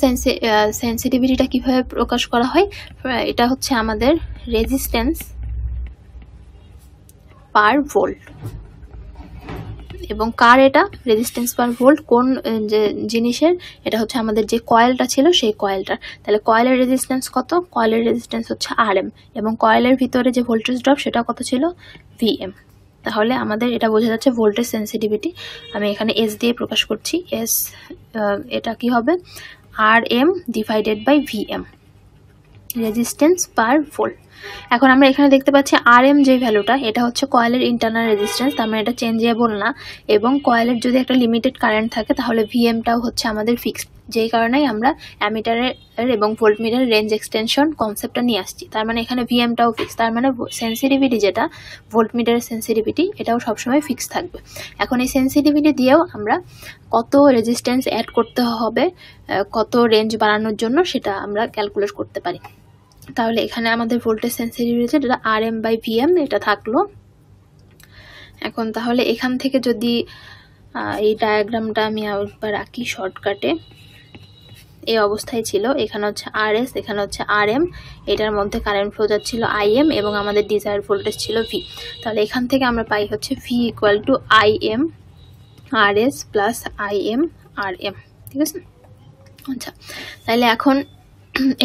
সেন্সিটিভিটিটা কিভাবে প্রকাশ করা হয়? এটা হচ্ছে আমাদের রেজিস্ট্যান্স পার ভোল্ট। এবং কার এটা রেজিস্ট্যান্স পার ভোল্ট? কোন যে জিনিসের? এটা হচ্ছে আমাদের যে কয়েলটা ছিল সেই কয়েলটার। তাহলে কয়েলের রেজিস্ট্যান্স কত? কয়েলের রেজিস্ট্যান্স হচ্ছে RM, এবং কয়েলের ভিতরে যে ভোল্টেজ ড্রপ সেটা কত ছিল? VM। তাহলে আমাদের এটা বোঝা যাচ্ছে ভোল্টেজ সেন্সিটিভিটি। আমি এখানে S দিয়ে প্রকাশ করছি। S এটা কি হবে? RM divided by VM, resistance per volt. এখন আমরা এখানে দেখতে পাচ্ছি RM যে ভ্যালুটা, এটা হচ্ছে কয়েলের ইন্টারনাল রেজিস্ট্যান্স, তার মানে এটা চেঞ্জেবল না। এবং কয়েলের যদি একটা লিমিটেড কারেন্ট থাকে তাহলে VMটাও হচ্ছে আমাদের ফিক্সড, যেই কারণেই আমরা অ্যামিটারের এবং ভোল্টমিটারের রেঞ্জ এক্সটেনশন কনসেপ্টটা নিয়ে আসছি। তার মানে এখানে VMটাও ফিক্স, তার মানে সেন্সিটিভিটি যেটা ভোল্টমিটারের সেন্সিটিভিটি, এটাও সবসময় ফিক্স থাকবে। এখন এই সেন্সিটিভিটি দিয়েও আমরা কত রেজিস্ট্যান্স অ্যাড করতে হবে, কত রেঞ্জ বাড়ানোর জন্য, সেটা আমরা ক্যালকুলেট করতে পারি। তাহলে এখানে আমাদের ভোল্টেজ সেন্সিটিভিটি যেটা RM বাই VM এটা থাকলো। এখন তাহলে এখান থেকে যদি এই ডায়াগ্রামটা আমি একবার আঁকি শর্টকাটে, এই অবস্থায় ছিল, এখানে হচ্ছে RS, এখানে হচ্ছে RM, এটার মধ্যে কারেন্ট ফ্লো যাচ্ছিল IM এবং আমাদের ডিজায়ার ভোল্টেজ ছিল V। তাহলে এখান থেকে আমরা পাই হচ্ছে V equal to IM RS plus IM RM। ঠিক আছে, আচ্ছা তাহলে এখন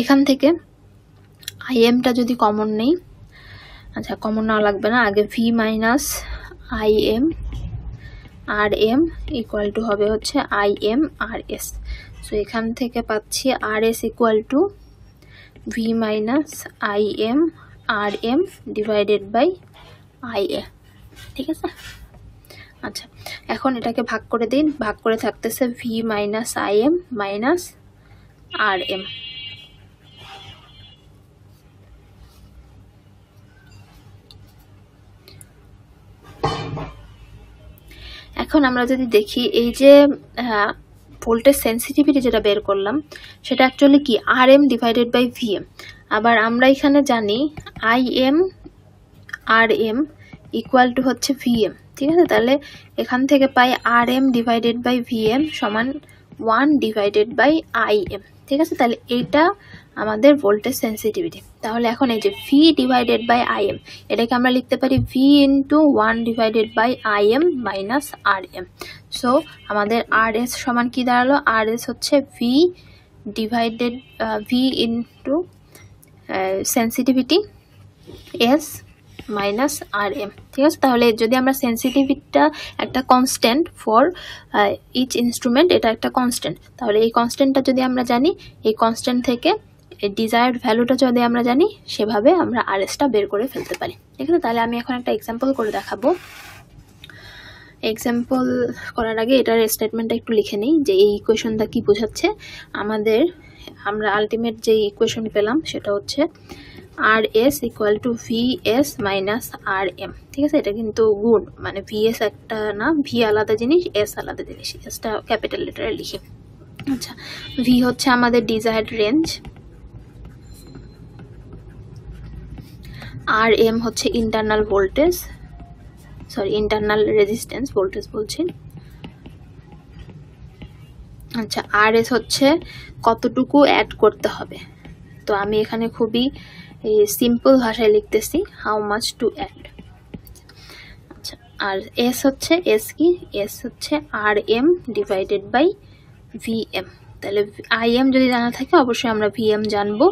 এখান থেকে IMটা যদি কমন নেই, আচ্ছা কমন নেওয়া লাগবে না, আগে V minus IM RM equal to হবে হচ্ছে IM RS। সো এখান থেকে পাচ্ছি RS equal to V minus IM RM divided by IA। ঠিক আছে, আচ্ছা এখন এটাকে ভাগ করে দিন, ভাগ করে থাকতেছে V minus IM minus RM। এখন আমরা যদি দেখি এই যে ভোল্টেজ সেন্সিটিভিটি যেটা বের করলাম সেটা অ্যাকচুয়ালি কি? RM divided by VM। আবার আমরা এখানে জানি IM RM ইকুয়াল টু হচ্ছে VM। ঠিক আছে, তাহলে এখান থেকে পাই RM ডিভাইডেড বাই VM সমান 1 ডিভাইডেড বাই IM। ঠিক আছে, তাহলে এইটা আমাদের ভোল্টেজ সেন্সিটিভিটি। তাহলে এখন এই যে V ডিভাইডেড বাই IM, এটাকে আমরা লিখতে পারি V into 1 divided by IM minus RM। So আমাদের RS সমান কি দাঁড়ালো? RS হচ্ছে V ডিভাইডেড V into sensitivity S minus RM। ঠিক আছে, তাহলে যদি আমরা সেন্সিটিভিটিটা একটা কনস্ট্যান্ট ফর ইচ ইনস্ট্রুমেন্ট, এটা একটা কনস্ট্যান্ট, তাহলে এই কনস্ট্যান্টটা যদি আমরা জানি, এই কনস্ট্যান্ট থেকে ডিজায়ার্ড ভ্যালুটা যদি আমরা জানি, সেভাবে আমরা RSটা বের করে ফেলতে পারি। ঠিক আছে, তাহলে আমি এখন একটা এক্সাম্পল করে দেখাবো। এক্সাম্পল করার আগে এটার স্টেটমেন্টটা একটু লিখে নিই যে এই ইকুয়েশনটা কি বোঝাচ্ছে আমরা আলটিমেট যে ইকুয়েশন পেলাম সেটা হচ্ছে RS equal two VS minus RM। ঠিক আছে, এটা কিন্তু গুণ, মানে VS একটা না, V আলাদা জিনিস, S আলাদা জিনিস, এসটা ক্যাপিটাল লেটারে লিখি। আচ্ছা, V হচ্ছে আমাদের ডিজায়ার্ড রেঞ্জ, RM হচ্ছে internal voltage, sorry internal resistance, voltage বলছি। আচ্ছা, RS হচ্ছে কতটুকু অ্যাড করতে হবে। তো আমি এখানে খুবই সিম্পল ভাষায় লিখতেছি, হাউ মাচ টু অ্যাড। আচ্ছা, আর S হচ্ছে, S কি? S হচ্ছে RM ডিভাইডেড বাই VM। তাহলে IM যদি জানা থাকে অবশ্যই আমরা VM জানবো।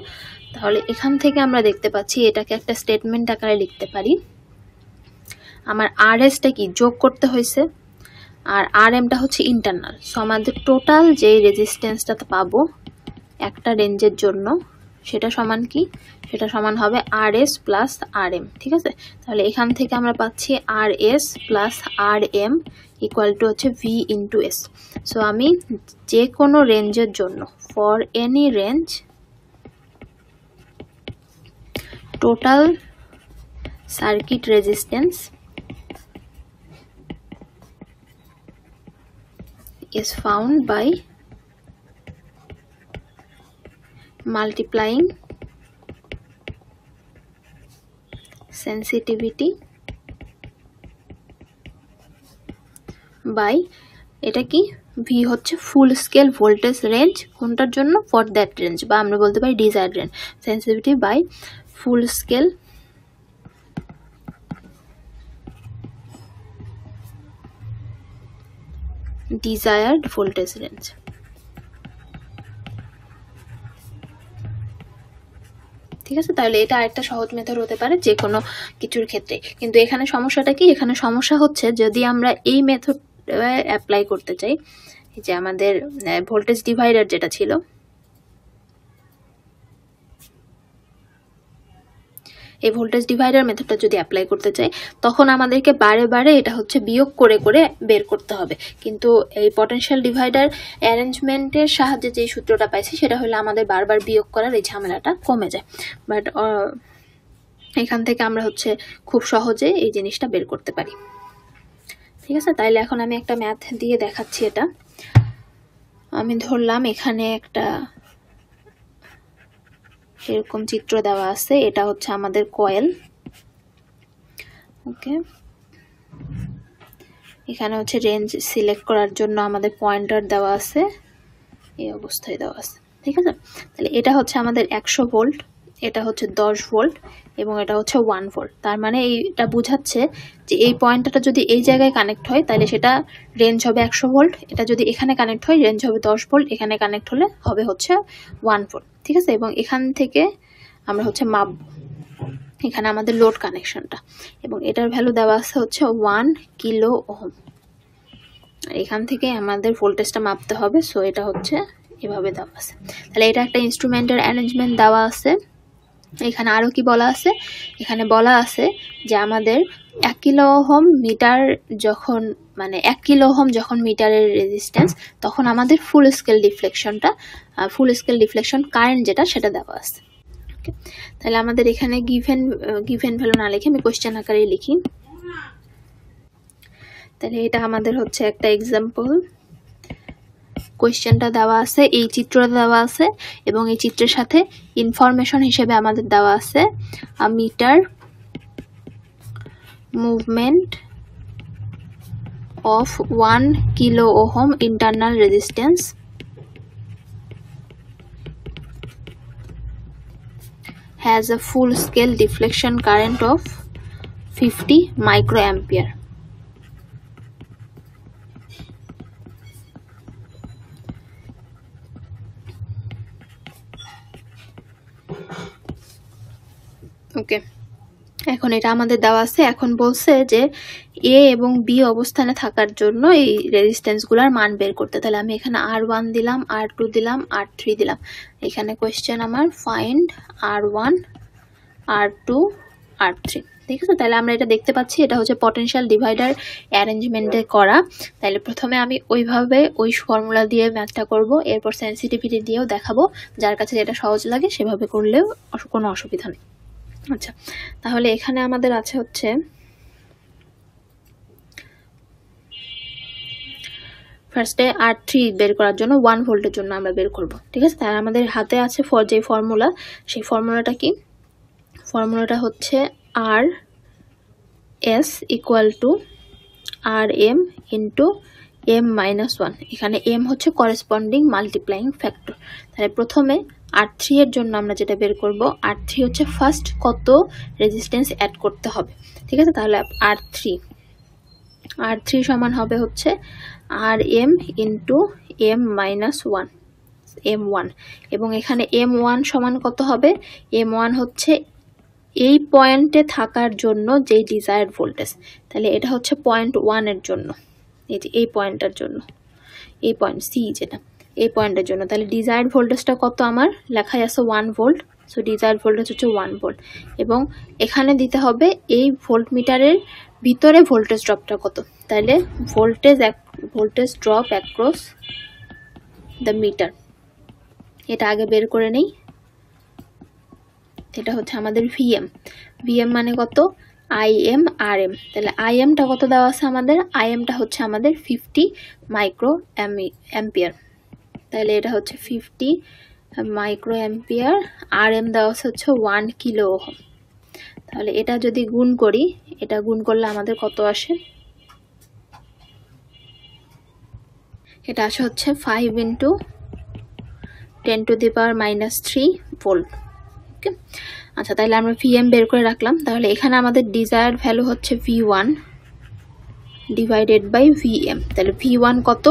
তাহলে এখান থেকে আমরা দেখতে পাচ্ছি এটাকে একটা স্টেটমেন্ট আকারে লিখতে পারি। আমার RSটা কি যোগ করতে হয়েছে, আর RM টা হচ্ছে ইন্টারনাল। সো আমাদের টোটাল যে রেজিস্ট্যান্সটা পাবো একটা রেঞ্জের জন্য সেটা সমান কি, সেটা সমান হবে RS প্লাস RM। ঠিক আছে, তাহলে এখান থেকে আমরা পাচ্ছি RS plus RM equal to হচ্ছে V ইন্টু S। সো আমি যে কোনো রেঞ্জের জন্য for any range total circuit resistance is found by multiplying sensitivity by এটা কি V হচ্ছে ফুল স্কেল ভোল্টেজ রেঞ্জ কোনটার জন্য, ফর দ্যাট রেঞ্জ, বা আমরা বলতে পারি desired range. Sensitivity by full scale desired voltage range. ঠিক আছে, তাহলে এটা আরেকটা সহজ মেথড হতে পারে যে কোনো কিছুর ক্ষেত্রে। কিন্তু এখানে সমস্যাটা কি, এখানে সমস্যা হচ্ছে যদি আমরা এই মেথড অ্যাপ্লাই করতে চাই, যে আমাদের ভোল্টেজ ডিভাইডার যেটা ছিল, এই ভোল্টেজ ডিভাইডার মেথডটা যদি অ্যাপ্লাই করতে চাই তখন আমাদেরকে বারে বারে এটা হচ্ছে বিয়োগ করে করে বের করতে হবে। কিন্তু এই পটেনশিয়াল ডিভাইডার অ্যারেঞ্জমেন্টের সাহায্যে যে সূত্রটা পাইছি সেটা হলো আমাদের বারবার বিয়োগ করার এই ঝামেলাটা কমে যায়। বাট এখান থেকে আমরা হচ্ছে খুব সহজে এই জিনিসটা বের করতে পারি। ঠিক আছে, তাইলে এখন আমি একটা ম্যাথ দিয়ে দেখাচ্ছি। এটা আমি ধরলাম এখানে একটা এরকম চিত্র দেওয়া আছে, এটা হচ্ছে আমাদের কয়েল। ওকে, এখানে হচ্ছে রেঞ্জ সিলেক্ট করার জন্য আমাদের পয়েন্টার দেওয়া আছে, এই অবস্থায় দেওয়া আছে। ঠিক আছে, তাহলে এটা হচ্ছে আমাদের 100 ভোল্ট, এটা হচ্ছে 10 ভোল্ট এবং এটা হচ্ছে 1 ভোল্ট। তার মানে এইটা বোঝাচ্ছে যে এই পয়েন্টারটা যদি এই জায়গায় কানেক্ট হয় তাহলে সেটা রেঞ্জ হবে 100 ভোল্ট, এটা যদি এখানে কানেক্ট হয় রেঞ্জ হবে 10 ভোল্ট, এখানে কানেক্ট হলে হবে হচ্ছে 1 ভোল্ট। ঠিক আছে, এবং এখান থেকে আমরা হচ্ছে মাপ, এখানে আমাদের লোড কানেকশনটা, এবং এটার ভ্যালু দেওয়া আছে হচ্ছে 1 কিলো ওহম। এখান থেকে আমাদের ভোল্টেজটা মাপতে হবে। সো এটা হচ্ছে এভাবে দেওয়া আছে। তাহলে এটা একটা ইনস্ট্রুমেন্টের অ্যারেঞ্জমেন্ট দেওয়া আছে। এখানে আরো কি বলা আছে, এখানে বলা আছে যে আমাদের 1 কিলো ওহম মিটার যখন, মানে 1 কিলো ওহম যখন মিটারের রেজিস্ট্যান্স, তখন আমাদের ফুল স্কেল ডিফ্লেকশন কারেন্ট যেটা সেটা দেওয়া আছে। ওকে, তাহলে আমাদের এখানে গিভেন ভ্যালু না লিখে আমি কোশ্চেন আকারে লিখি। তাহলে এটা আমাদের হচ্ছে একটা এক্সাম্পল, কোয়েশ্চেনটা দেওয়া আছে, এই চিত্রটা দেওয়া আছে এবং এই চিত্রের সাথে ইনফরমেশন হিসেবে আমাদের দেওয়া আছে a meter movement of 1 kilo ohm internal resistance has a full scale deflection current of 50 microampere. Okay, এখন এটা আমাদের দেওয়া আছে। এখন বলছে যে এ এবং বি অবস্থানে থাকার জন্য এই রেজিস্ট্যান্সগুলোর মান বের করতে। তাহলে আমি এখানে R1 দিলাম, R2 দিলাম, R3 দিলাম। এখানে কোয়েশ্চেন আমার ফাইন্ড R1, R2, R3। ঠিক আছে, তাহলে আমরা এটা দেখতে পাচ্ছি এটা হচ্ছে পটেনশিয়াল ডিভাইডার অ্যারেঞ্জমেন্টে করা। তাহলে প্রথমে আমি ওইভাবে ওই ফর্মুলা দিয়ে ম্যাথটা করব, এরপর সেন্সিটিভিটি দিয়েও দেখাবো। যার কাছে যেটা সহজ লাগে সেভাবে করলেও কোনো অসুবিধা নেই। আচ্ছা, তাহলে এখানে আমাদের আছে হচ্ছে ফার্স্টে R3 বের করার জন্য 1 ভোল্টের জন্য আমরা বের করব। ঠিক আছে, তাহলে আমাদের হাতে আছে যে ফর্মুলা, সেই ফর্মুলাটা কি, ফর্মুলাটা হচ্ছে RS equal two RM into M-1। এখানে M হচ্ছে করেসপন্ডিং মাল্টিপ্লাইং ফ্যাক্টর। তাহলে প্রথমে R3 এর জন্য আমরা যেটা বের করব, R3 হচ্ছে ফার্স্ট কত রেজিস্ট্যান্স অ্যাড করতে হবে। ঠিক আছে, তাহলে R3 সমান হবে হচ্ছে RM ইন্টু M-1, M1, এবং এখানে M1 সমান কত হবে, M1 হচ্ছে এই পয়েন্টে থাকার জন্য যে ডিজায়ার্ড ভোল্টেজ, তাহলে এটা হচ্ছে 0.1 এর জন্য, এই যে এই পয়েন্টটার জন্য, এই পয়েন্ট সি যেটা, এই পয়েন্টের জন্য। তাহলে ডিজায়ার্ড ভোল্টেজটা কত আমার লেখাই আছে 1 ভোল্ট। সো ডিজায়ার্ড ভোল্টেজ হচ্ছে 1 ভোল্ট, এবং এখানে দিতে হবে এই ভোল্ট মিটারের ভিতরে ভোল্টেজ ড্রপটা কত। তাহলে voltage drop across the meter, এটা আগে বের করে নেই। এটা হচ্ছে আমাদের ভিএম, ভিএম মানে কত আইএম আর এম। তাহলে আইএমটা কত দেওয়া আছে আমাদের, আইএমটা হচ্ছে আমাদের 50 মাইক্রো অ্যাম্পিয়ার। তাহলে এটা হচ্ছে 50 মাইক্রো অ্যাম্পিয়ার, আর এম দেওয়া আছে হচ্ছে 1 কিলো ওহম। তাহলে এটা যদি গুণ করি, এটা গুণ করলে আমাদের কত আসে, এটা আসে হচ্ছে 5 × 10⁻³ ভোল্ট। ওকে, আচ্ছা তাহলে আমরা ভিএম বের করে রাখলাম। তাহলে এখানে আমাদের ডিজায়ার্ড ভ্যালু হচ্ছে V1 ডিভাইডেড বাই ভিএম। তাহলে V1 কত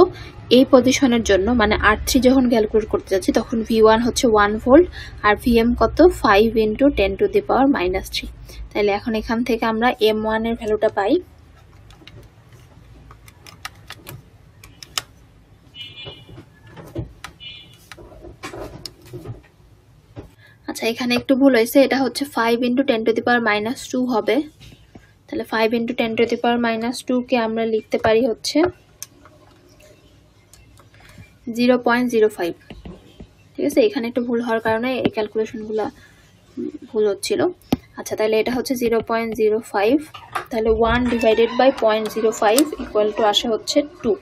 এই পজিশনের জন্য, মানে R3 যখন ক্যালকুলেট করতে যাচ্ছি তখন V1 হচ্ছে 1 ভোল্ট, আর ভিএম কত 5 × 10⁻³ তাহলে এখন এখান থেকে আমরা M1 এর ভ্যালুটা পাই। আচ্ছা এখানে একটু ভুল হয়েছে, এটা হচ্ছে 5 × 10⁻² হবে। তাহলে 5 × 10⁻² কে আমরা লিখতে পারি হচ্ছে 0.05। ঠিক আছে, এখানে একটু ভুল হওয়ার কারণে এই ক্যালকুলেশনগুলো ভুল হচ্ছিল। আচ্ছা তাহলে এটা হচ্ছে 0.05, তাহলে 1 ডিভাইডেড বাই 0.05 ইকুয়াল টু আসে হচ্ছে 20।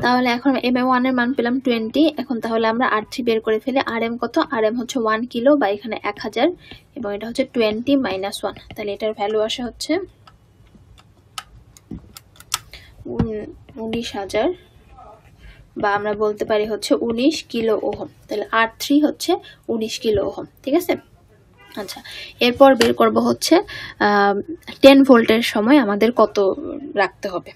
তাহলে এখন M1 এর মান পেলাম 20। এখন তাহলে আমরা R3 বের করে ফেলে। RM কত, RM হচ্ছে 1 কিলো, বা এখানে 1000, এবং এটা হচ্ছে 20 - 1। তাহলে এটার ভ্যালু আসে হচ্ছে 19,000, বা আমরা বলতে পারি হচ্ছে 19 কিলো ওহম। তাহলে R3 হচ্ছে 19 কিলো ওহম। ঠিক আছে, আচ্ছা এরপর বের করব হচ্ছে 10 ভোল্টের সময় আমাদের কত রাখতে হবে।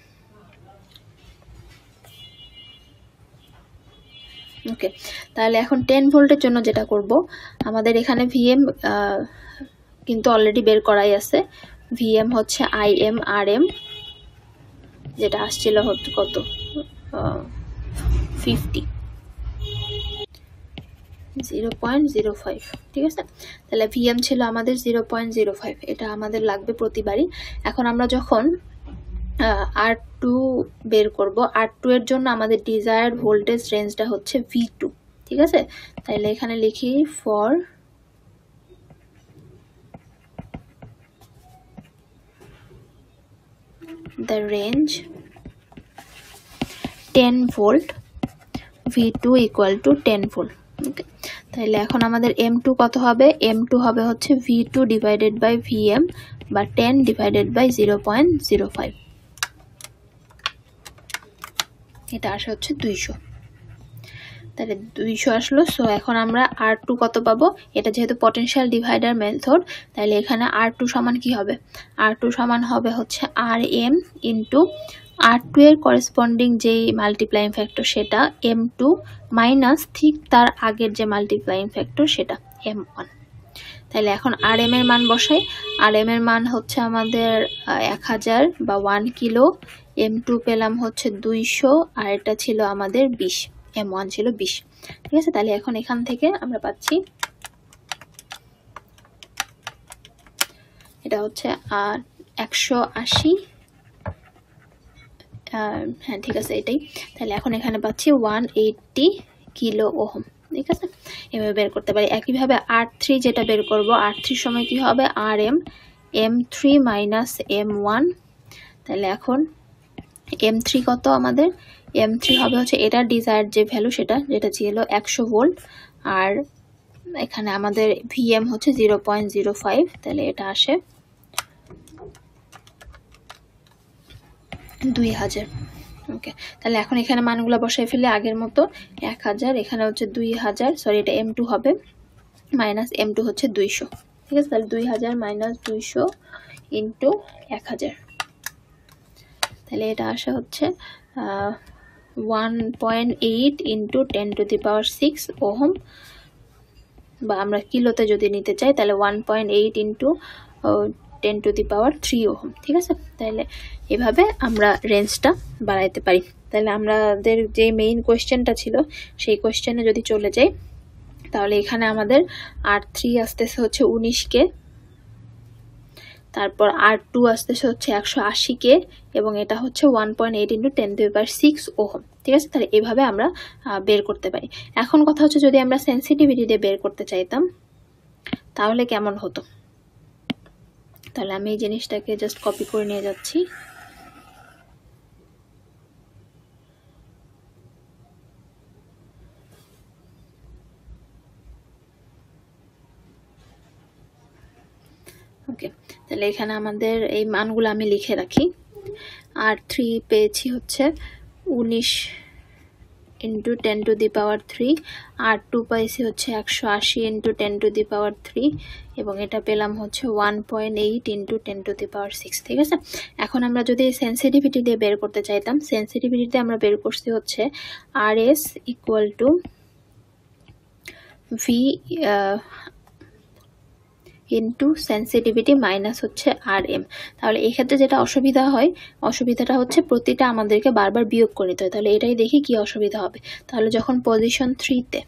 ওকে, তাহলে এখন 10 ভোল্টের জন্য যেটা করব, আমাদের এখানে ভিএম কিন্তু অলরেডি বের করাই আছে। ভিএম হচ্ছে আইএম আর এম, যেটা আসছিল হচ্ছে কত 50 0.05। ঠিক আছে, তাহলে ভিএম ছিল আমাদের 0.05, এটা আমাদের লাগবে প্রতিবারই। এখন আমরা যখন R2 বের করব, R2 এর জন্য আমাদের ডিজায়ার্ড ভোল্টেজ রেঞ্জটা হচ্ছে V2। ঠিক আছে, তাহলে এখানে লিখি for the range 10 volt V2 equal to 10 volt. Okay, তাহলে এখন আমাদের M2 কত হবে, M2 হবে হচ্ছে V2 ডিভাইডেড বাই VM, বা 10 ডিভাইডেড বাই 0.05, এটা আসে হচ্ছে 200। তাহলে 200 আসলো। সো এখন আমরা R2 কত পাবো, এটা যেহেতু পটেনশিয়াল ডিভাইডার মেথড, তাহলে এখানে R2 সমান কি হবে, R2 সমান হবে হচ্ছে RM ইন্টু R2 এর করেসপন্ডিং যেই মাল্টিপ্লাইং ফ্যাক্টর সেটা M2 মাইনাস ঠিক তার আগের যে মাল্টিপ্লাইং ফ্যাক্টর সেটা M1। তাহলে এখন RM এর মান বসাই। RM এর মান হচ্ছে আমাদের 1000 বা 1 কিলো, M2 পেলাম হচ্ছে 200, আর এটা ছিল আমাদের 20, M1 ছিল 20। ঠিক আছে, তাহলে এখন এখান থেকে আমরা পাচ্ছি এটা হচ্ছে 180। হ্যাঁ ঠিক আছে এটাই। তাহলে এখন এখানে পাচ্ছি 180 কিলো ওহম। ঠিক আছে, এভাবে বের করতে পারি। একইভাবে R3 যেটা বের করব, R3 সময় কি হবে, RM M3 মাইনাস M1। তাহলে এখন M3 কত আমাদের, M3 হবে হচ্ছে এটার ডিজায়ার্ড যে ভ্যালু সেটা, যেটা ছিল 100 ভোল্ট, আর এখানে আমাদের VM হচ্ছে 0.05, তাহলে এটা আসে 2000। ওকে, তাহলে এখন এখানে মানগুলো বসাই ফেলে আগের মতো 1000, এখানে হচ্ছে 2000, সরি এটা M2 হবে, মাইনাস M2 হচ্ছে 200। ঠিক আছে, তাহলে 2000 মাইনাস 200 ইন্টু 1000, তাহলে এটা আসা হচ্ছে 1.8 ইন্টু 10⁻6 ওহম, বা আমরা কিলোতে যদি নিতে চাই তাহলে 1.8 ইন্টু 10⁻³ ওহম। ঠিক আছে, তাহলে এভাবে আমরা রেঞ্জটা বাড়াইতে পারি। তাহলে আমাদের যে মেইন কোয়েশ্চেনটা ছিল সেই কোয়েশ্চেনে যদি চলে যাই, তাহলে এখানে আমাদের R3 আসতেছে হচ্ছে 19K, তারপর R2 আসতেছে হচ্ছে 180K, এবং এটা হচ্ছে 1.8 ইন্টু 10⁶ ওহম। ঠিক আছে, তাহলে এভাবে আমরা বের করতে পারি। এখন কথা হচ্ছে যদি আমরা সেন্সিটিভিটি দিয়ে বের করতে চাইতাম তাহলে কেমন হতো। তাহলে আমি এই জিনিসটাকে জাস্ট কপি করে নিয়ে যাচ্ছি। ওকে, তাহলে এখানে আমাদের এই মানগুলো আমি লিখে রাখি। R3 পেয়েছি হচ্ছে 19 ইন্টু 10⁻³ R2 পাইছি হচ্ছে 180 ইন্টু 10⁻³ এবং এটা পেলাম হচ্ছে 1.8 ইন্টু 10⁶। ঠিক আছে, এখন আমরা যদি সেন্সিটিভিটি দিয়ে বের করতে চাইতাম, সেন্সিটিভিটিতে আমরা বের করছি হচ্ছে RS equal to V into sensitivity minus হচ্ছে RM। তাহলে এই ক্ষেত্রে যেটা অসুবিধাটা হচ্ছে প্রতিটা আমাদেরকে বারবার বিয়োগ করে নিতে হয়। তাহলে এটাই দেখি কি অসুবিধা হবে। তাহলে যখন পজিশন 3-তে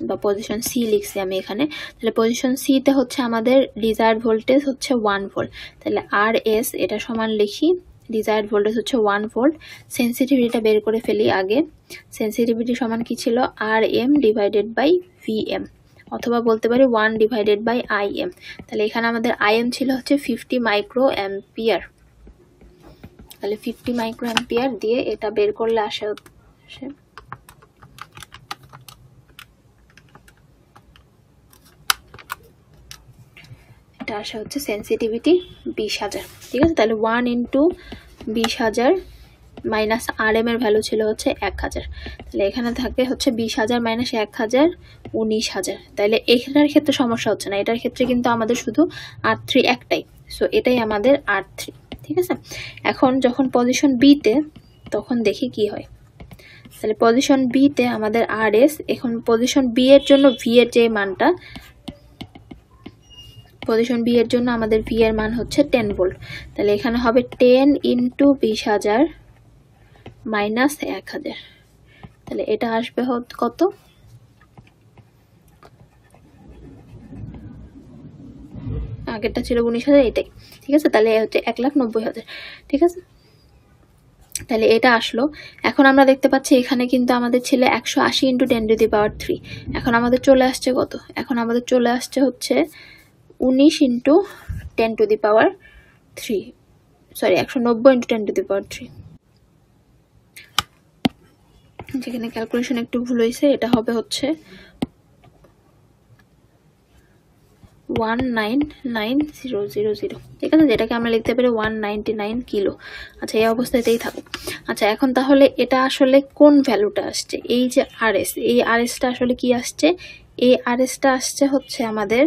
বা পজিশন C লিখছি আমি এখানে, তাহলে পজিশন C-তে হচ্ছে আমাদের ডিজায়ার্ড ভোল্টেজ হচ্ছে 1 ভোল্ট। তাহলে RS এটা সমান লিখি, ডিজায়ার্ড ভোল্টেজ হচ্ছে 1 ভোল্ট। সেন্সিটিভিটিটা বের করে ফেলি আগে। সেন্সিটিভিটি সমান কি ছিল, RM ডিভাইডেড বাই VM, অথবা বলতে পারি 1/IM। তাহলে এখানে আমাদের IM ছিল হচ্ছে 50 মাইক্রো অ্যাম্পিয়ার। তাহলে 50 মাইক্রো অ্যাম্পিয়ার দিয়ে এটা বের করলে আসে এটা আসে হচ্ছে সেন্সিটিভিটি 20,000। ঠিক আছে, তাহলে 1 ইন্টু 20,000 মাইনাস RM এর ভ্যালু ছিল হচ্ছে 1000। তাহলে এখানে থাকে হচ্ছে 20,000 মাইনাস 1000 19,000। তাহলে এখানের ক্ষেত্রে সমস্যা হচ্ছে না, এটার ক্ষেত্রে কিন্তু আমাদের শুধু R3 একটাই, সো এটাই আমাদের R3। ঠিক আছে, এখন যখন পজিশন B-তে তখন দেখি কি হয়। তাহলে পজিশন B-তে আমাদের RS, এখন পজিশন B এর জন্য V এর যে মানটা, পজিশন B এর জন্য আমাদের V এর মান হচ্ছে 10 ভোল্ট। তাহলে এখানে হবে 10 ইন্টু 20,000 মাইনাস 1000। তাহলে এটা আসবে কত, আগেরটা ছিল 19,000, এটাই। ঠিক আছে, তাহলে হচ্ছে 1,90,000। ঠিক আছে, তাহলে এটা আসলো। এখন আমরা দেখতে পাচ্ছি এখানে কিন্তু আমাদের ছিল 180 ইন্টু 10⁻³। এখন আমাদের চলে আসছে কত, এখন আমাদের চলে আসছে হচ্ছে 19 ইন্টু 10⁻³ সরি 190 ইন্টু 10⁻³। যেখানে ক্যালকুলেশন একটু ভুল হয়েছে, এটা হবে হচ্ছে 199,000। ঠিক আছে, যেটাকে আমরা লিখতে পারি 199 কিলো। আচ্ছা, এই অবস্থাতেই থাকুক। আচ্ছা, এখন তাহলে এটা আসলে কোন ভ্যালুটা আসছে, এই যে RS, এই RSটা আসলে কি আসছে, এই RSটা আসছে হচ্ছে আমাদের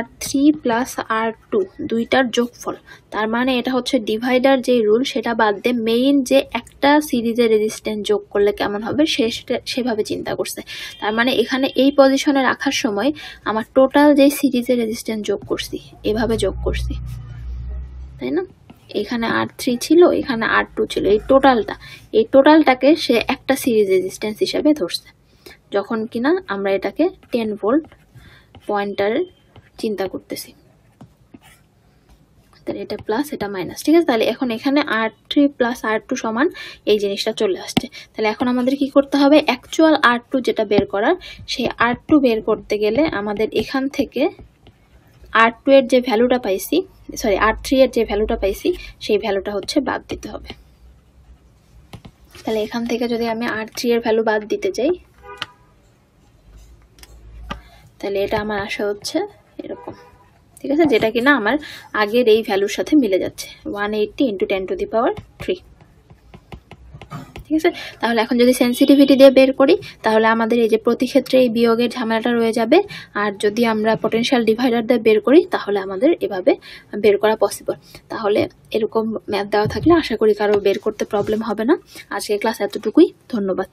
R3 প্লাস R2 দুইটার যোগফল। তার মানে এটা হচ্ছে ডিভাইডার যে রুল সেটা বাদ দিয়ে মেইন যে একটা সিরিজের রেজিস্ট্যান্স যোগ করলে কেমন হবে সেভাবে চিন্তা করছে। তার মানে এখানে এই পজিশনে রাখার সময় আমার টোটাল যে সিরিজের রেজিস্ট্যান্স যোগ করছি এভাবে যোগ করছি, তাই না। এখানে R3 ছিল, এখানে R2 ছিল, এই টোটালটাকে সে একটা সিরিজ রেজিস্ট্যান্স হিসাবে ধরছে, যখন কিনা আমরা এটাকে 10 ভোল্ট পয়েন্টার চিন্তা করতেছি। তাহলে এটা প্লাস এটা মাইনাস। ঠিক আছে, তাহলে এখন এখানে R3 প্লাস R2 সমান এই জিনিসটা চলে আসছে। তাহলে এখন আমাদের কি করতে হবে, অ্যাকচুয়াল R2 যেটা বের করার, সেই R2 বের করতে গেলে আমাদের এখান থেকে R2 এর যে ভ্যালুটা পাইছি, সরি R3 এর যে ভ্যালুটা পাইছি সেই ভ্যালুটা হচ্ছে বাদ দিতে হবে। তাহলে এখান থেকে যদি আমি R3 এর ভ্যালু বাদ দিতে চাই, তাহলে এটা আমার আসা হচ্ছে এরকম। ঠিক আছে, যেটা কিনা আমার আগের এই ভ্যালুর সাথে মিলে যাচ্ছে, 180 ইন্টু 10⁻³। ঠিক আছে, তাহলে এখন যদি সেন্সিটিভিটি দিয়ে বের করি তাহলে আমাদের এই যে প্রতি ক্ষেত্রে এই বিয়োগের ঝামেলাটা রয়ে যাবে। আর যদি আমরা পটেনশিয়াল ডিভাইডার দিয়ে বের করি তাহলে আমাদের এভাবে বের করা পসিবল। তাহলে এরকম ম্যাথ দেওয়া থাকলে আশা করি কারো বের করতে প্রবলেম হবে না। আজকের ক্লাস এতটুকুই, ধন্যবাদ।